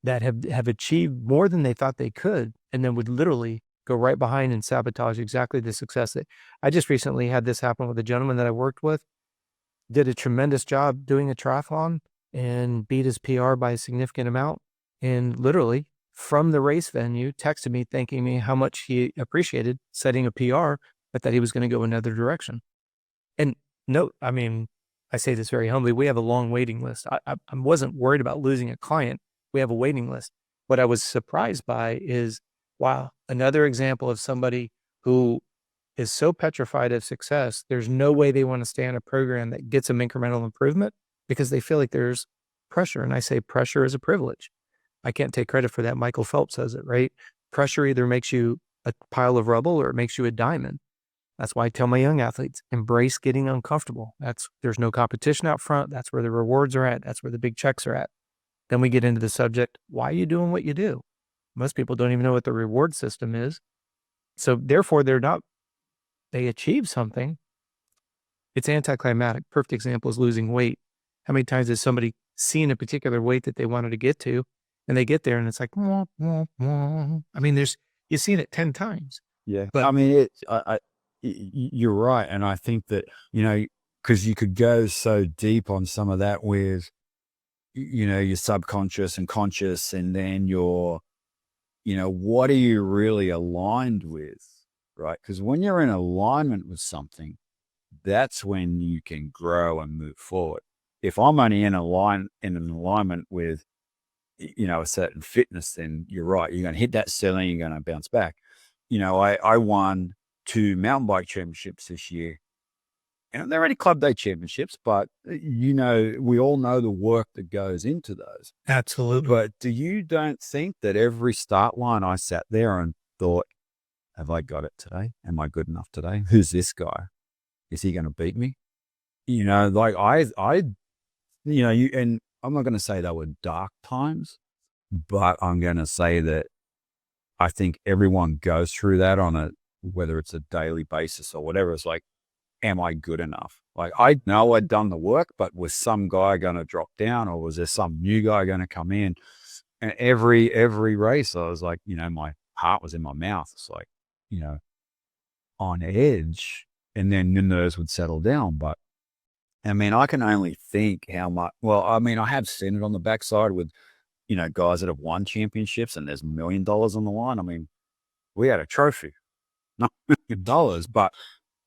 that have achieved more than they thought they could, and then would literally go right behind and sabotage exactly the success that I just recently had this happen with a gentleman that I worked with, did a tremendous job doing a triathlon and beat his PR by a significant amount. And literally from the race venue, texted me thanking me how much he appreciated setting a PR, but that he was going to go another direction. And no, I mean, I say this very humbly, we have a long waiting list. I wasn't worried about losing a client. We have a waiting list. What I was surprised by is, wow, another example of somebody who is so petrified of success, there's no way they want to stay on a program that gets them incremental improvement because they feel like there's pressure. And I say pressure is a privilege. I can't take credit for that. Michael Phelps says it, right? Pressure either makes you a pile of rubble or it makes you a diamond. That's why I tell my young athletes, embrace getting uncomfortable. There's no competition out front. That's where the rewards are at. That's where the big checks are at. Then we get into the subject, why are you doing what you do? Most people don't even know what the reward system is. So therefore they achieve something. It's anticlimactic. Perfect example is losing weight. How many times has somebody seen a particular weight that they wanted to get to and they get there and it's like, wah, wah, wah. I mean, you've seen it 10 times. Yeah. But I mean, you're right. And I think that, because you could go so deep on some of that with, your subconscious and conscious, and then what are you really aligned with, right? Because when you're in alignment with something, that's when you can grow and move forward. If I'm only in an alignment with, a certain fitness, then you're right. You're going to hit that ceiling, you're going to bounce back. I won 2 mountain bike championships this year. And they're already club day championships, but we all know the work that goes into those. absolutely. But don't think that every start line I sat there and thought, have I got it today? Am I good enough today? Who's this guy? Is he going to beat me? Like and I'm not going to say they were dark times, but I'm going to say that I think everyone goes through that whether it's a daily basis or whatever. It's like, am I good enough? Like, I know I'd done the work, but was some guy going to drop down, or was there some new guy going to come in? And every race, I was like, my heart was in my mouth. It's like, on edge, and then the nerves would settle down. But I mean, I can only think how much, well, I mean, I have seen it on the backside with, guys that have won championships and there's $1 million on the line. I mean, we had a trophy, not $1 million, but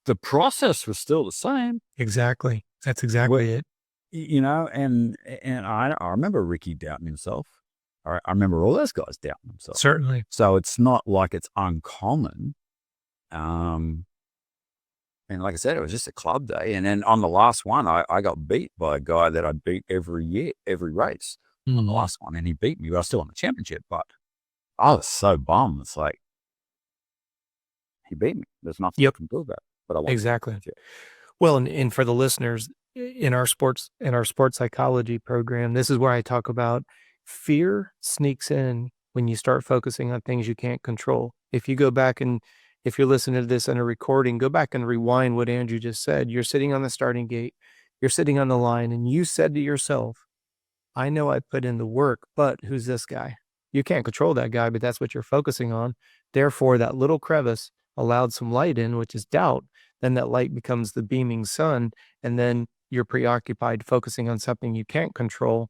the process was still the same. Exactly. That's exactly it. And I remember Ricky doubting himself. I remember all those guys doubting themselves. Certainly. So it's not like it's uncommon. And like I said, it was just a club day. And then on the last one, I got beat by a guy that I beat every year, every race on the last one. And he beat me, but I was still on the championship. But I was so bummed. It's like, he beat me. There's nothing I can do about it. But I won. Exactly. Well, and for the listeners, in our sports psychology program, this is where I talk about fear sneaks in when you start focusing on things you can't control. If you go back and if you're listening to this in a recording, go back and rewind what Andrew just said. You're sitting on the starting gate, you're sitting on the line, and you said to yourself, I know I put in the work, but who's this guy? You can't control that guy, but that's what you're focusing on. Therefore, that little crevice allowed some light in, which is doubt. Then that light becomes the beaming sun, and then you're preoccupied focusing on something you can't control.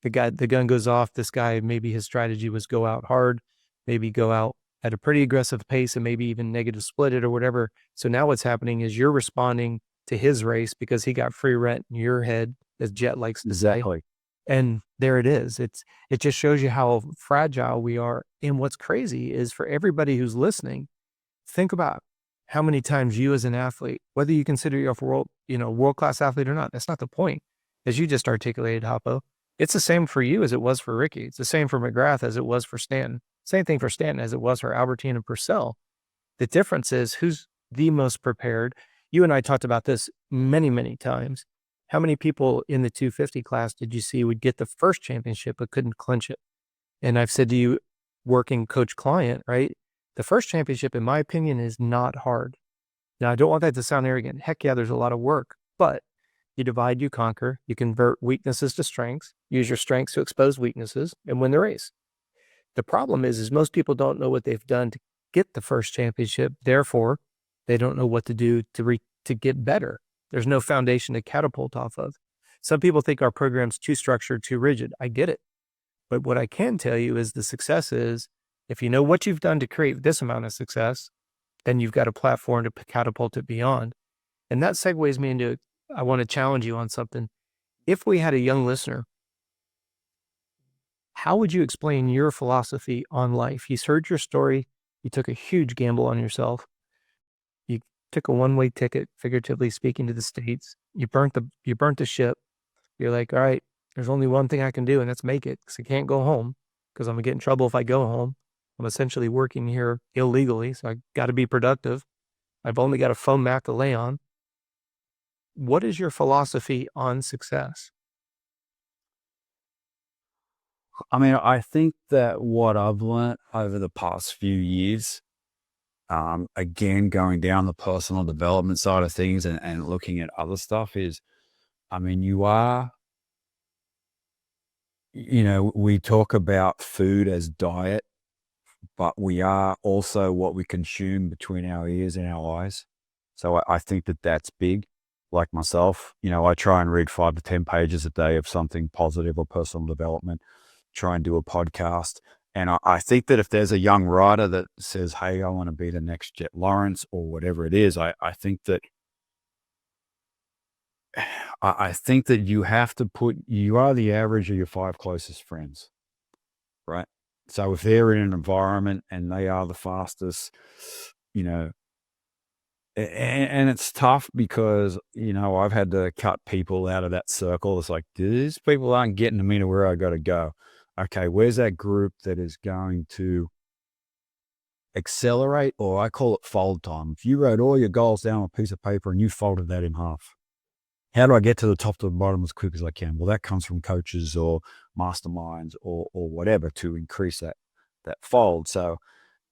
The gun goes off. This guy, maybe his strategy was go out hard, maybe go out at a pretty aggressive pace and maybe even negative split it or whatever. So now what's happening is you're responding to his race because he got free rent in your head, as Jet likes to say. Exactly. And there it is. It just shows you how fragile we are. And what's crazy is for everybody who's listening, think about how many times you as an athlete, whether you consider yourself world-class athlete or not, that's not the point. As you just articulated, Hoppo, it's the same for you as it was for Ricky. It's the same for McGrath as it was for Stanton. Same thing for Stanton as it was for Albertine and Purcell. The difference is who's the most prepared. You and I talked about this many, many times. How many people in the 250 class did you see would get the first championship but couldn't clinch it? And I've said to you, working coach-client, right? The first championship, in my opinion, is not hard. Now, I don't want that to sound arrogant. Heck yeah, there's a lot of work, but you divide, you conquer, you convert weaknesses to strengths, use your strengths to expose weaknesses, and win the race. The problem is most people don't know what they've done to get the first championship. Therefore, they don't know what to do to get better. There's no foundation to catapult off of. Some people think our program's too structured, too rigid. I get it. But what I can tell you is the success is, if you know what you've done to create this amount of success, then you've got a platform to catapult it beyond. And that segues me into, I want to challenge you on something. If we had a young listener, how would you explain your philosophy on life? He's heard your story. You took a huge gamble on yourself. You took a one-way ticket, figuratively speaking, to the States. You burnt the ship. You're like, all right, there's only one thing I can do, and that's make it, because I can't go home, because I'm going to get in trouble if I go home. I'm essentially working here illegally, so I got to be productive. I've only got a phone Mac to lay on. What is your philosophy on success? I mean, I think that what I've learned over the past few years, again, going down the personal development side of things and looking at other stuff is, I mean, we talk about food as diet, but we are also what we consume between our ears and our eyes. So I think that that's big. Like myself, I try and read 5 to 10 pages a day of something positive or personal development, try and do a podcast. And I think that if there's a young writer that says, hey, I want to be the next Jet Lawrence or whatever it is, I think that you have to you are the average of your 5 closest friends, right? So if they're in an environment and they are the fastest, and it's tough because, I've had to cut people out of that circle. It's like, these people aren't getting me to where I got to go. Okay, where's that group that is going to accelerate, or I call it fold time? If you wrote all your goals down on a piece of paper and you folded that in half, how do I get to the top to the bottom as quick as I can? Well, that comes from coaches or masterminds or whatever to increase that fold. So,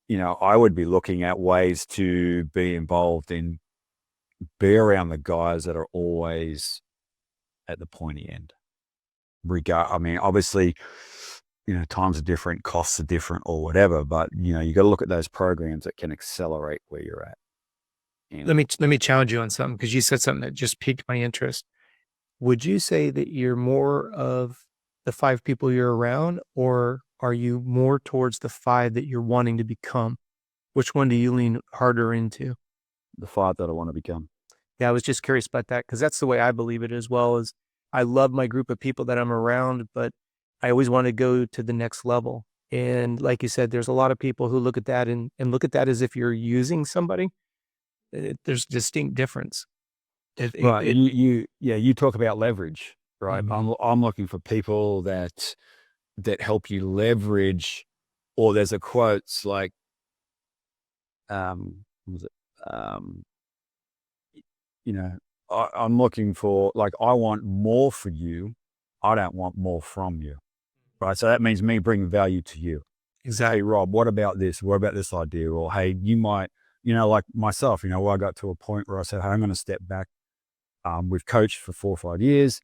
I would be looking at ways to be involved in, be around the guys that are always at the pointy end. I mean, obviously, times are different, costs are different or whatever, but, you got to look at those programs that can accelerate where you're at. Let me challenge you on something, because you said something that just piqued my interest. Would you say that you're more of the 5 people you're around, or are you more towards the 5 that you're wanting to become? Which one do you lean harder into? The 5 that I want to become. Yeah, I was just curious about that, because that's the way I believe it as well. Is I love my group of people that I'm around, but I always want to go to the next level. And like you said, there's a lot of people who look at that and look at that as if you're using somebody. There's distinct difference. Right. You talk about leverage, right? Mm-hmm. I'm looking for people that help you leverage, or there's a quote, it's like, what was it? I'm looking for, like, I want more for you. I don't want more from you. Right. So that means me bringing value to you. Exactly. Hey, Rob, what about this? What about this idea? Or, hey, you might, like myself, where I got to a point where I said, hey, I'm going to step back. We've coached for 4 or 5 years.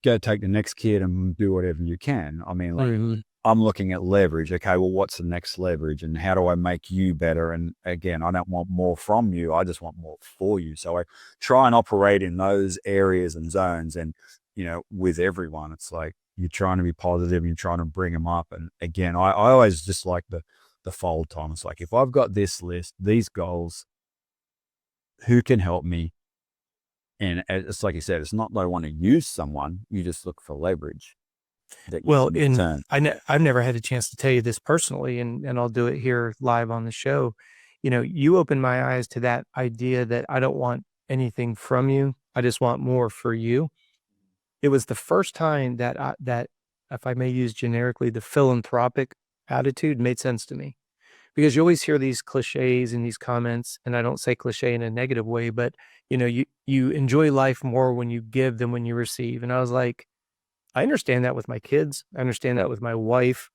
Go take the next kid and do whatever you can. I mean, like, I'm looking at leverage. Okay, well, what's the next leverage, and how do I make you better? And again, I don't want more from you. I just want more for you. So I try and operate in those areas and zones. And with everyone. It's like you're trying to be positive, you're trying to bring them up. And again, I always just like the fold time. It's like, if I've got this list, these goals, who can help me? And it's like you said, it's not that I want to use someone. You just look for leverage that you Well, can return. I've never had a chance to tell you this personally, and I'll do it here live on the show. You opened my eyes to that idea that I don't want anything from you. I just want more for you. It was the first time that, if I may use generically, the philanthropic attitude made sense to me. Because you always hear these cliches and these comments, and I don't say cliche in a negative way, but you enjoy life more when you give than when you receive. And I was like, I understand that with my kids. I understand that with my wife,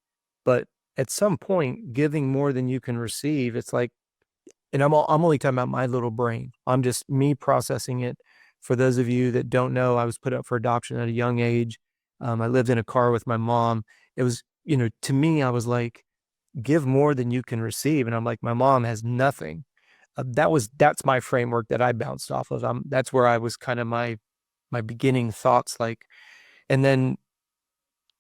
but at some point, giving more than you can receive, it's like, and I'm only talking about my little brain. I'm just me processing it. For those of you that don't know, I was put up for adoption at a young age. I lived in a car with my mom. It was, to me, I was like, give more than you can receive. And I'm like, my mom has nothing. That's my framework that I bounced off of. That's where I was kind of my beginning thoughts, like, and then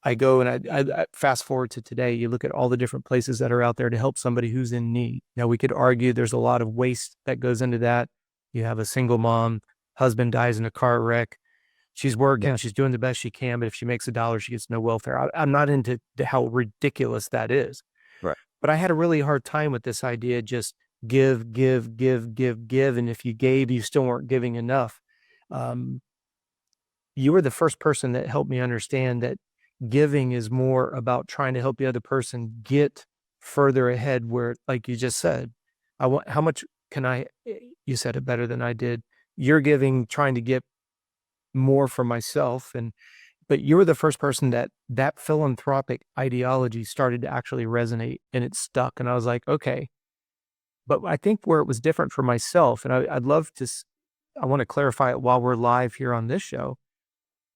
I go and I fast forward to today. You look at all the different places that are out there to help somebody who's in need. Now, we could argue there's a lot of waste that goes into that. You have a single mom, husband dies in a car wreck. She's working, she's doing the best she can, but if she makes $1, she gets no welfare. I'm not into how ridiculous that is. Right. But I had a really hard time with this idea, just give, give, give, give, give. And if you gave, you still weren't giving enough. You were the first person that helped me understand that giving is more about trying to help the other person get further ahead, where, like you just said, how much can you said it better than I did. You're giving, trying to get more for myself. But you were the first person that philanthropic ideology started to actually resonate, and it stuck. And I was like, okay. But I think where it was different for myself, and I'd love to, I want to clarify it while we're live here on this show.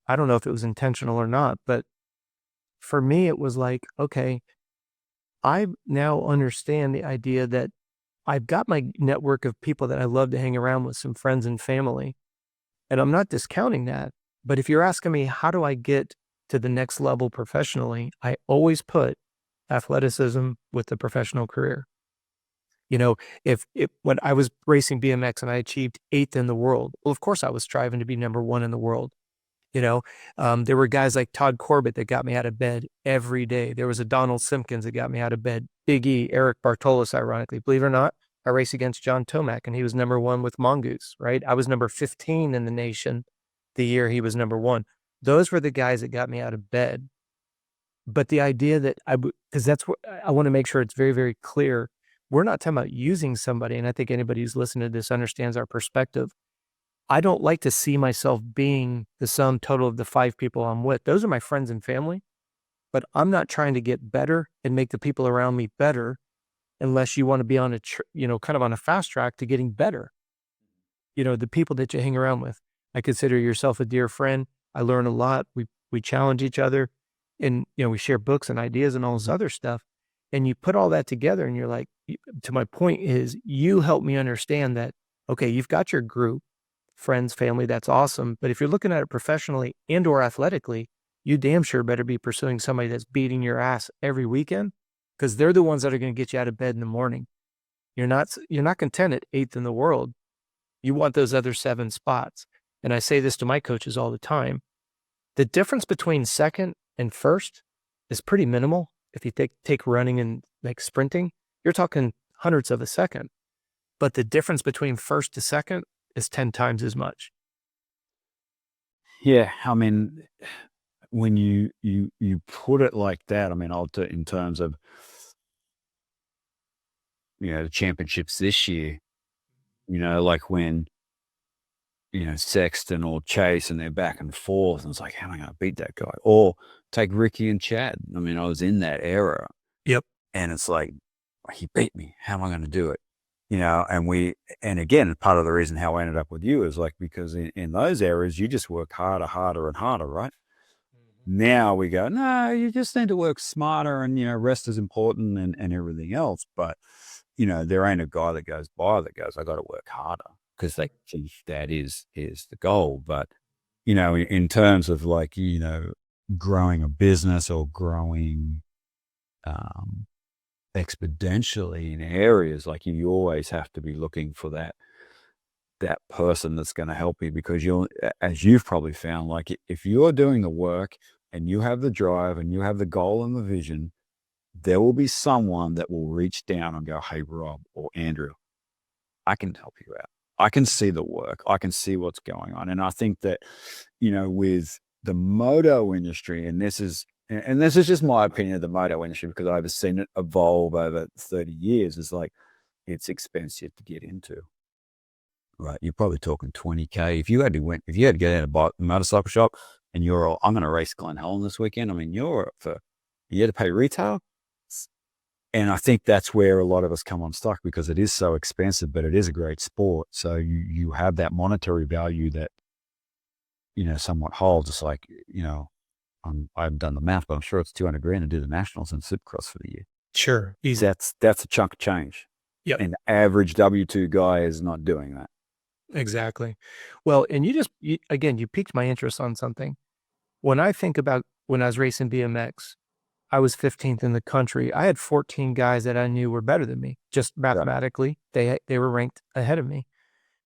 I don't know if it was intentional or not, but for me, it was like, okay, I now understand the idea that I've got my network of people that I love to hang around with, some friends and family, and I'm not discounting that. But if you're asking me, how do I get to the next level professionally? I always put athleticism with the professional career. If when I was racing BMX and I achieved 8th in the world, well, of course I was striving to be number 1 in the world. There were guys like Todd Corbett that got me out of bed every day. There was a Donald Simpkins that got me out of bed. Big E, Eric Bartolos, ironically, believe it or not, I raced against John Tomac, and he was number 1 with Mongoose, right? I was number 15 in the nation the year he was number 1. Those were the guys that got me out of bed. But the idea that because that's what I want to make sure it's very, very clear. We're not talking about using somebody. And I think anybody who's listening to this understands our perspective. I don't like to see myself being the sum total of the 5 people I'm with. Those are my friends and family, but I'm not trying to get better and make the people around me better unless you want to be on kind of on a fast track to getting better. The people that you hang around with. I consider yourself a dear friend. I learn a lot. We challenge each other, and we share books and ideas and all this other stuff. And you put all that together, and you're like, to my point is, you help me understand that, okay, you've got your group, friends, family, that's awesome. But if you're looking at it professionally and or athletically, you damn sure better be pursuing somebody that's beating your ass every weekend, because they're the ones that are going to get you out of bed in the morning. You're not content at 8th in the world. You want those other 7 spots. And I say this to my coaches all the time. The difference between second and first is pretty minimal. If you take running and like sprinting, you're talking hundredths of a second. But the difference between first to second is 10 times as much. Yeah, I mean, when you put it like that, I mean, in terms of the championships this year, like when Sexton or Chase and they're back and forth, and it's like, how am I going to beat that guy? Or take Ricky and Chad. I mean, I was in that era. Yep. And it's like, he beat me. How am I going to do it? And again, part of the reason how I ended up with you is like, because in those eras, you just work harder and harder, right? Mm-hmm. Now we go, no, you just need to work smarter, and, rest is important and everything else. But, there ain't a guy that goes by that goes, I got to work harder, because that is the goal. But in terms of like, growing a business or growing exponentially in areas, like you always have to be looking for that person that's going to help you, because as you've probably found, like if you're doing the work and you have the drive and you have the goal and the vision, there will be someone that will reach down and go, "Hey, Rob or Andrew, I can help you out. I can see the work. I can see what's going on." And I think that, with the moto industry, and this is just my opinion of the moto industry, because I've seen it evolve over 30 years, is like, it's expensive to get into. Right. You're probably talking 20K. If you had to go down to a motorcycle shop and you're all, "I'm going to race Glen Helen this weekend." I mean, you had to pay retail. And I think that's where a lot of us come unstuck, because it is so expensive, but it is a great sport. So you have that monetary value that, somewhat holds. It's like, I haven't done the math, but I'm sure it's 200 grand to do the nationals and Supercross for the year. Sure. Easy. That's a chunk of change. Yep. An average W2 guy is not doing that. Exactly. Well, and you piqued my interest on something. When I think about when I was racing BMX, I was 15th in the country. I had 14 guys that I knew were better than me. Just mathematically, they were ranked ahead of me.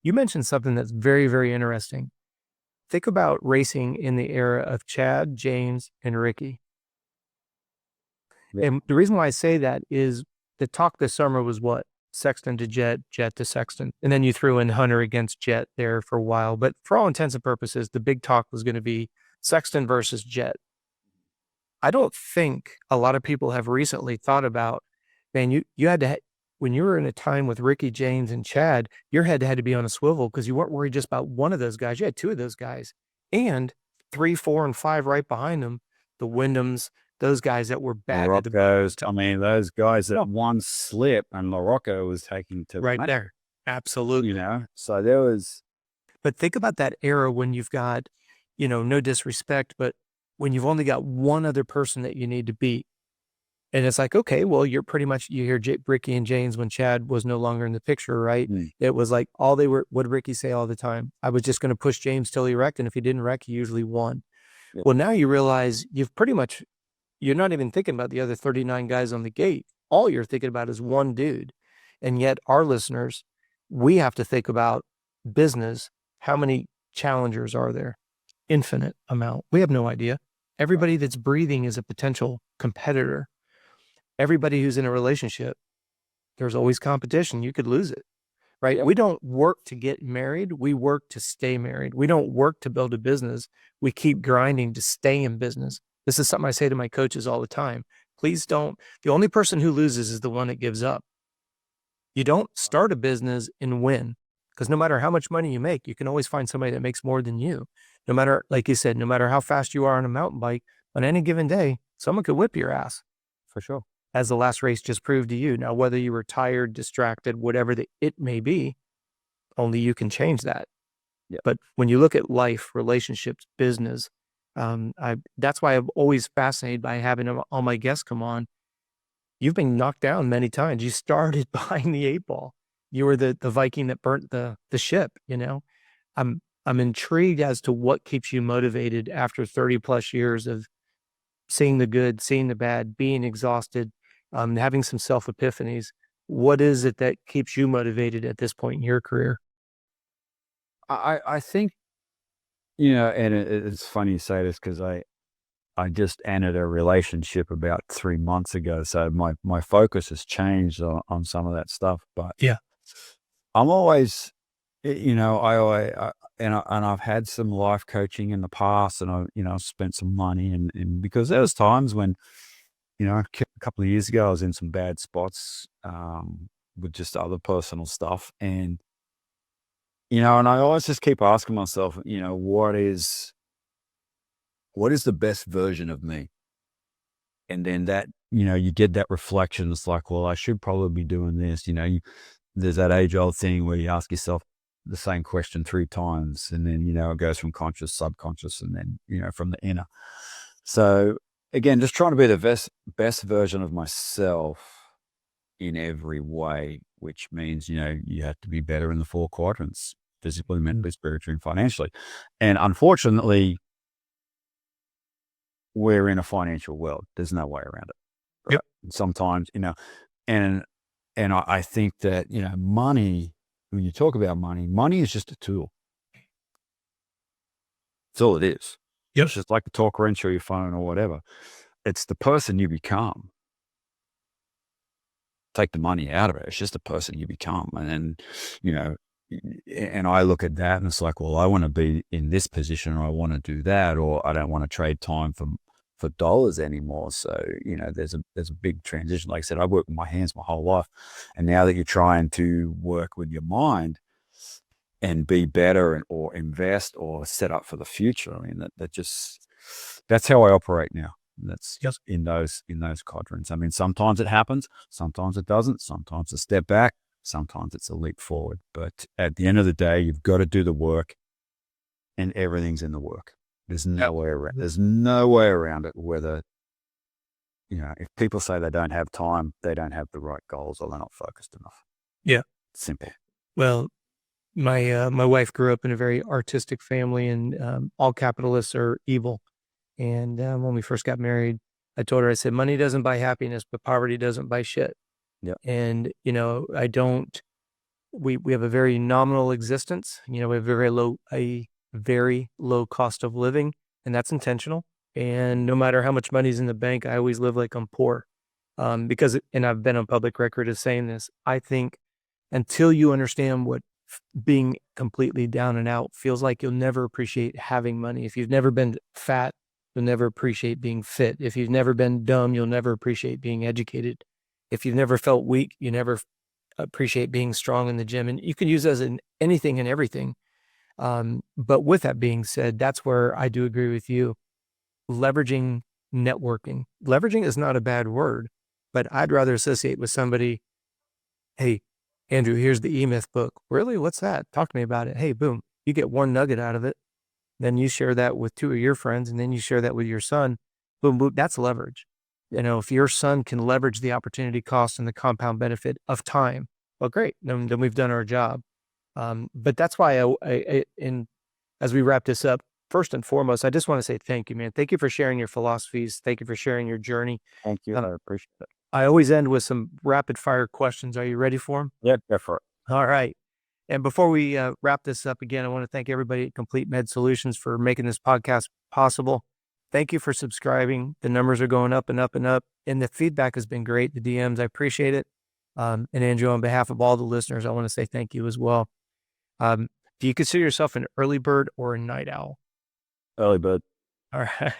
You mentioned something that's very, very interesting. Think about racing in the era of Chad, James, and Ricky. Yeah. And the reason why I say that is the talk this summer was what? Sexton to Jet, Jet to Sexton. And then you threw in Hunter against Jet there for a while. But for all intents and purposes, the big talk was going to be Sexton versus Jet. I don't think a lot of people have recently thought about, man, you had to, when you were in a time with Ricky, James, and Chad, your head had to be on a swivel because you weren't worried just about one of those guys. You had two of those guys and 3, 4, and 5 right behind them, the Wyndhams, those guys that were bad. I mean, those guys that one slip and Larocco was taking to right there. Absolutely. So there was. But think about that era when you've got, no disrespect, but when you've only got one other person that you need to beat. And it's like, okay, well, you hear Ricky and James when Chad was no longer in the picture, right? It was like what did Ricky say all the time? I was just going to push James till he wrecked. And if he didn't wreck, he usually won. Yeah. Well, now you realize you're not even thinking about the other 39 guys on the gate. All you're thinking about is one dude. And yet our listeners, we have to think about business. How many challengers are there? Infinite amount. We have no idea. Everybody that's breathing is a potential competitor. Everybody who's in a relationship, there's always competition. You could lose it, right? Yep. We don't work to get married. We work to stay married. We don't work to build a business. We keep grinding to stay in business. This is something I say to my coaches all the time. Please don't. The only person who loses is the one that gives up. You don't start a business and win, because no matter how much money you make, you can always find somebody that makes more than you. No matter, like you said, no matter how fast you are on a mountain bike, on any given day, someone could whip your ass. For sure. As the last race just proved to you. Now, whether you were tired, distracted, whatever it may be, only you can change that. Yep. But when you look at life, relationships, business, that's why I'm always fascinated by having all my guests come on. You've been knocked down many times. You started behind the 8 ball. You were the Viking that burnt the ship, I'm intrigued as to what keeps you motivated after 30 plus years of seeing the good, seeing the bad, being exhausted, having some self epiphanies. What is it that keeps you motivated at this point in your career? I think, and it's funny you say this, because I just ended a relationship about 3 months ago. So my focus has changed on some of that stuff, but yeah, I'm always, I've had some life coaching in the past, and I've spent some money, and because there was times when, a couple of years ago, I was in some bad spots with just other personal stuff, and and I always just keep asking myself, what is the best version of me? And then that, you get that reflection. It's like, well, I should probably be doing this. There's that age-old thing where you ask yourself the same question 3 times, and then, it goes from conscious, subconscious, and then, from the inner. So again, just trying to be the best version of myself in every way, which means, you have to be better in the 4 quadrants. physically, mentally, spiritually, and financially. And unfortunately, we're in a financial world. There's no way around it. Right? Yep. Sometimes, and I think that, money, when you talk about money is just a tool. That's all it is. Yep. It's just like a talk wrench or your phone or whatever. It's the person you become. Take the money out of it. It's just the person you become. And then, and I look at that and it's like, well, I want to be in this position, or I want to do that, or I don't want to trade time for dollars anymore. So, there's a big transition. Like I said, I worked with my hands my whole life. And now that you're trying to work with your mind and be better or invest or set up for the future, I mean, that's how I operate now. That's just in those quadrants. I mean, sometimes it happens, sometimes it doesn't, sometimes a step back, sometimes it's a leap forward. But at the end of the day, you've got to do the work, and everything's in the work. There's no way around. There's no way around it. Whether if people say they don't have time, they don't have the right goals, or they're not focused enough. Yeah. Simple. Well, my wife grew up in a very artistic family, and all capitalists are evil. And when we first got married, I told her, I said, money doesn't buy happiness, but poverty doesn't buy shit. Yeah. And, we have a very nominal existence. We have a very low cost of living, and that's intentional. And no matter how much money's in the bank, I always live like I'm poor. Because, and I've been on public record as saying this, I think until you understand what being completely down and out feels like, you'll never appreciate having money. If you've never been fat, you'll never appreciate being fit. If you've never been dumb, you'll never appreciate being educated. If you've never felt weak, you never appreciate being strong in the gym. And you can use those in anything and everything. But with that being said, that's where I do agree with you. Leveraging networking. Leveraging is not a bad word, but I'd rather associate with somebody. Hey, Andrew, here's the E-Myth book. Really? What's that? Talk to me about it. Hey, boom. You get one nugget out of it. Then you share that with two of your friends, and then you share that with your son. Boom, boom. That's leverage. If your son can leverage the opportunity cost and the compound benefit of time, well, great. Then we've done our job. But that's why as we wrap this up, first and foremost, I just want to say thank you, man. Thank you for sharing your philosophies. Thank you for sharing your journey. Thank you. I appreciate it. I always end with some rapid fire questions. Are you ready for them? Yeah, go for it. All right. And before we wrap this up again, I want to thank everybody at Complete Med Solutions for making this podcast possible. Thank you for subscribing. The numbers are going up and up and up, and the feedback has been great. The DMs, I appreciate it. And Andrew, on behalf of all the listeners, I want to say thank you as well. Do you consider yourself an early bird or a night owl? Early bird. All right.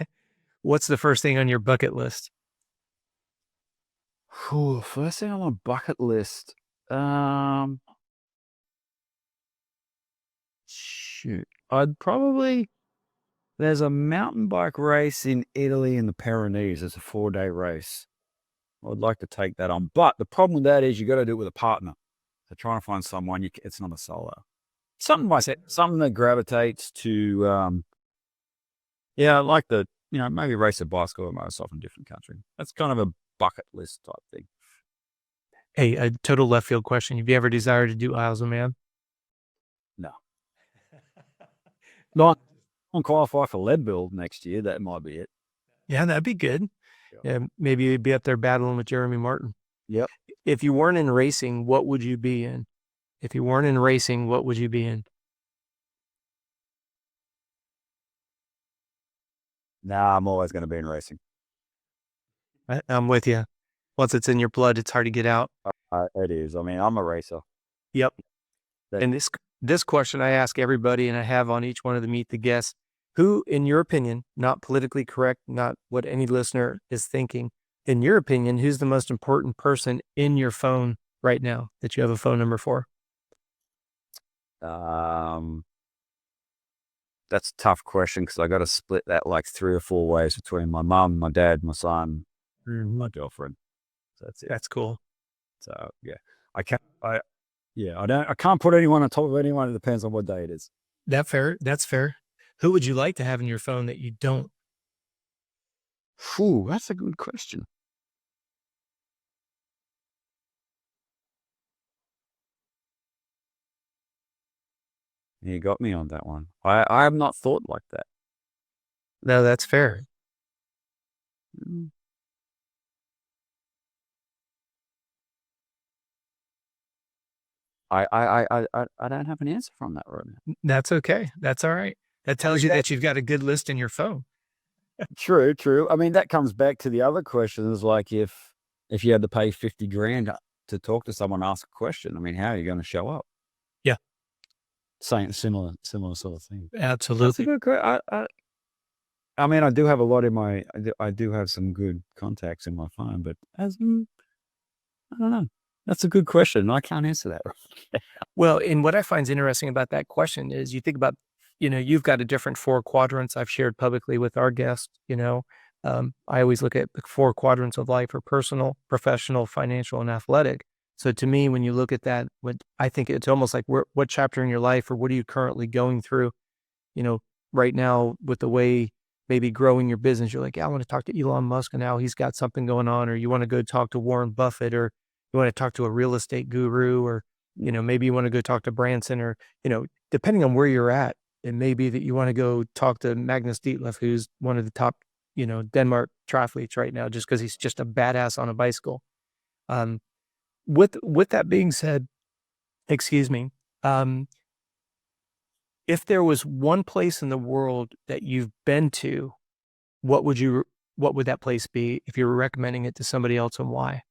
What's the first thing on your bucket list? First thing on my bucket list. Shoot. There's a mountain bike race in Italy in the Pyrenees. It's a 4-day race. I'd like to take that on. But the problem with that is you got to do it with a partner. So trying to find someone, it's not a solo. Something that gravitates to, I like to, maybe race a bicycle or motorcycle in a different country. That's kind of a bucket list type thing. Hey, a total left field question. Have you ever desired to do Isles of Man? No. Not on qualify for Leadville next year. That might be it. Yeah, that'd be good. Yeah, maybe you'd be up there battling with Jeremy Martin. Yep. If you weren't in racing, what would you be in? If you weren't in racing, what would you be in? Nah, I'm always going to be in racing. I'm with you. Once it's in your blood, it's hard to get out. It is. I mean, I'm a racer. Yep. And this question I ask everybody, and I have on each one of the Meet the Guests, who, in your opinion, not politically correct, not what any listener is thinking, in your opinion, who's the most important person in your phone right now that you have a phone number for? That's a tough question because I got to split that like 3 or 4 ways between my mom, my dad, my son, my girlfriend. So that's it. That's cool. So yeah, I can't put anyone on top of anyone. It depends on what day it is. That's fair. Who would you like to have in your phone that you don't? That's a good question. You got me on that one. I have not thought like that. No, that's fair. Mm. I don't have an answer from that right now. That's okay. That's all right. That tells you that you've got a good list in your phone. True. I mean, that comes back to the other question is like if you had to pay 50 grand to talk to someone, ask a question, I mean, how are you going to show up? Yeah. Same, similar sort of thing. That's a Absolutely. good question. I mean, I do have a lot in my, I do have some good contacts in my phone, but I don't know. That's a good question. I can't answer that. Well, and what I find is interesting about that question is you think about, you've got a different 4 quadrants I've shared publicly with our guests, I always look at the 4 quadrants of life are personal, professional, financial, and athletic. So to me, when you look at that, I think it's almost like what chapter in your life or what are you currently going through, right now with the way maybe growing your business, you're like, yeah, I want to talk to Elon Musk and now he's got something going on, or you want to go talk to Warren Buffett, or you want to talk to a real estate guru, or, maybe you want to go talk to Branson, or, depending on where you're at, it may be that you want to go talk to Magnus Ditlev, who's one of the top, Denmark triathletes right now, just because he's just a badass on a bicycle. With that being said, excuse me, if there was one place in the world that you've been to, what would that place be if you were recommending it to somebody else, and why?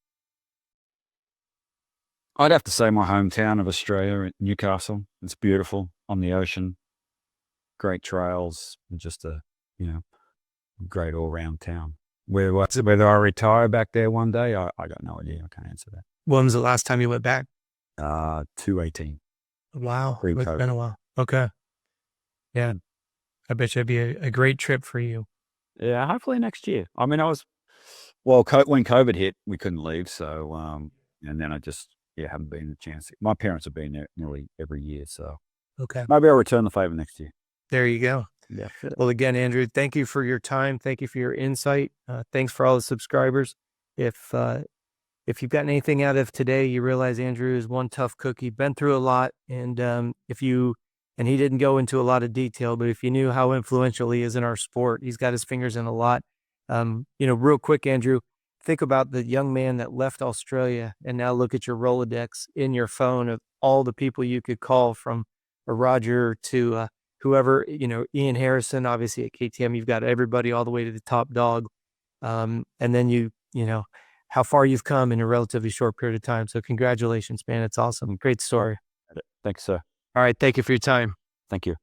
I'd have to say my hometown of Australia, Newcastle. It's beautiful on the ocean, great trails, and just a, great all-round town. Whether I retire back there one day, I got no idea. I can't answer that. When was the last time you went back? 2018. Wow. It's Pre-COVID. been a while. Okay. Yeah. I bet you it'd be a great trip for you. Yeah, hopefully next year. I mean, when COVID hit, we couldn't leave. So, and then I just, haven't been a chance. My parents have been there nearly every year. So Okay. maybe I'll return the favor next year. There you go. Yeah. Well, again, Andrew, thank you for your time. Thank you for your insight. Thanks for all the subscribers. If you've gotten anything out of today, you realize Andrew is one tough cookie, been through a lot. And and he didn't go into a lot of detail, but if you knew how influential he is in our sport, he's got his fingers in a lot. Real quick, Andrew, think about the young man that left Australia and now look at your Rolodex in your phone of all the people you could call, from a Roger to whoever, Ian Harrison, obviously at KTM, you've got everybody all the way to the top dog. And then how far you've come in a relatively short period of time. So congratulations, man. It's awesome. Great story. Thanks, sir. All right. Thank you for your time. Thank you.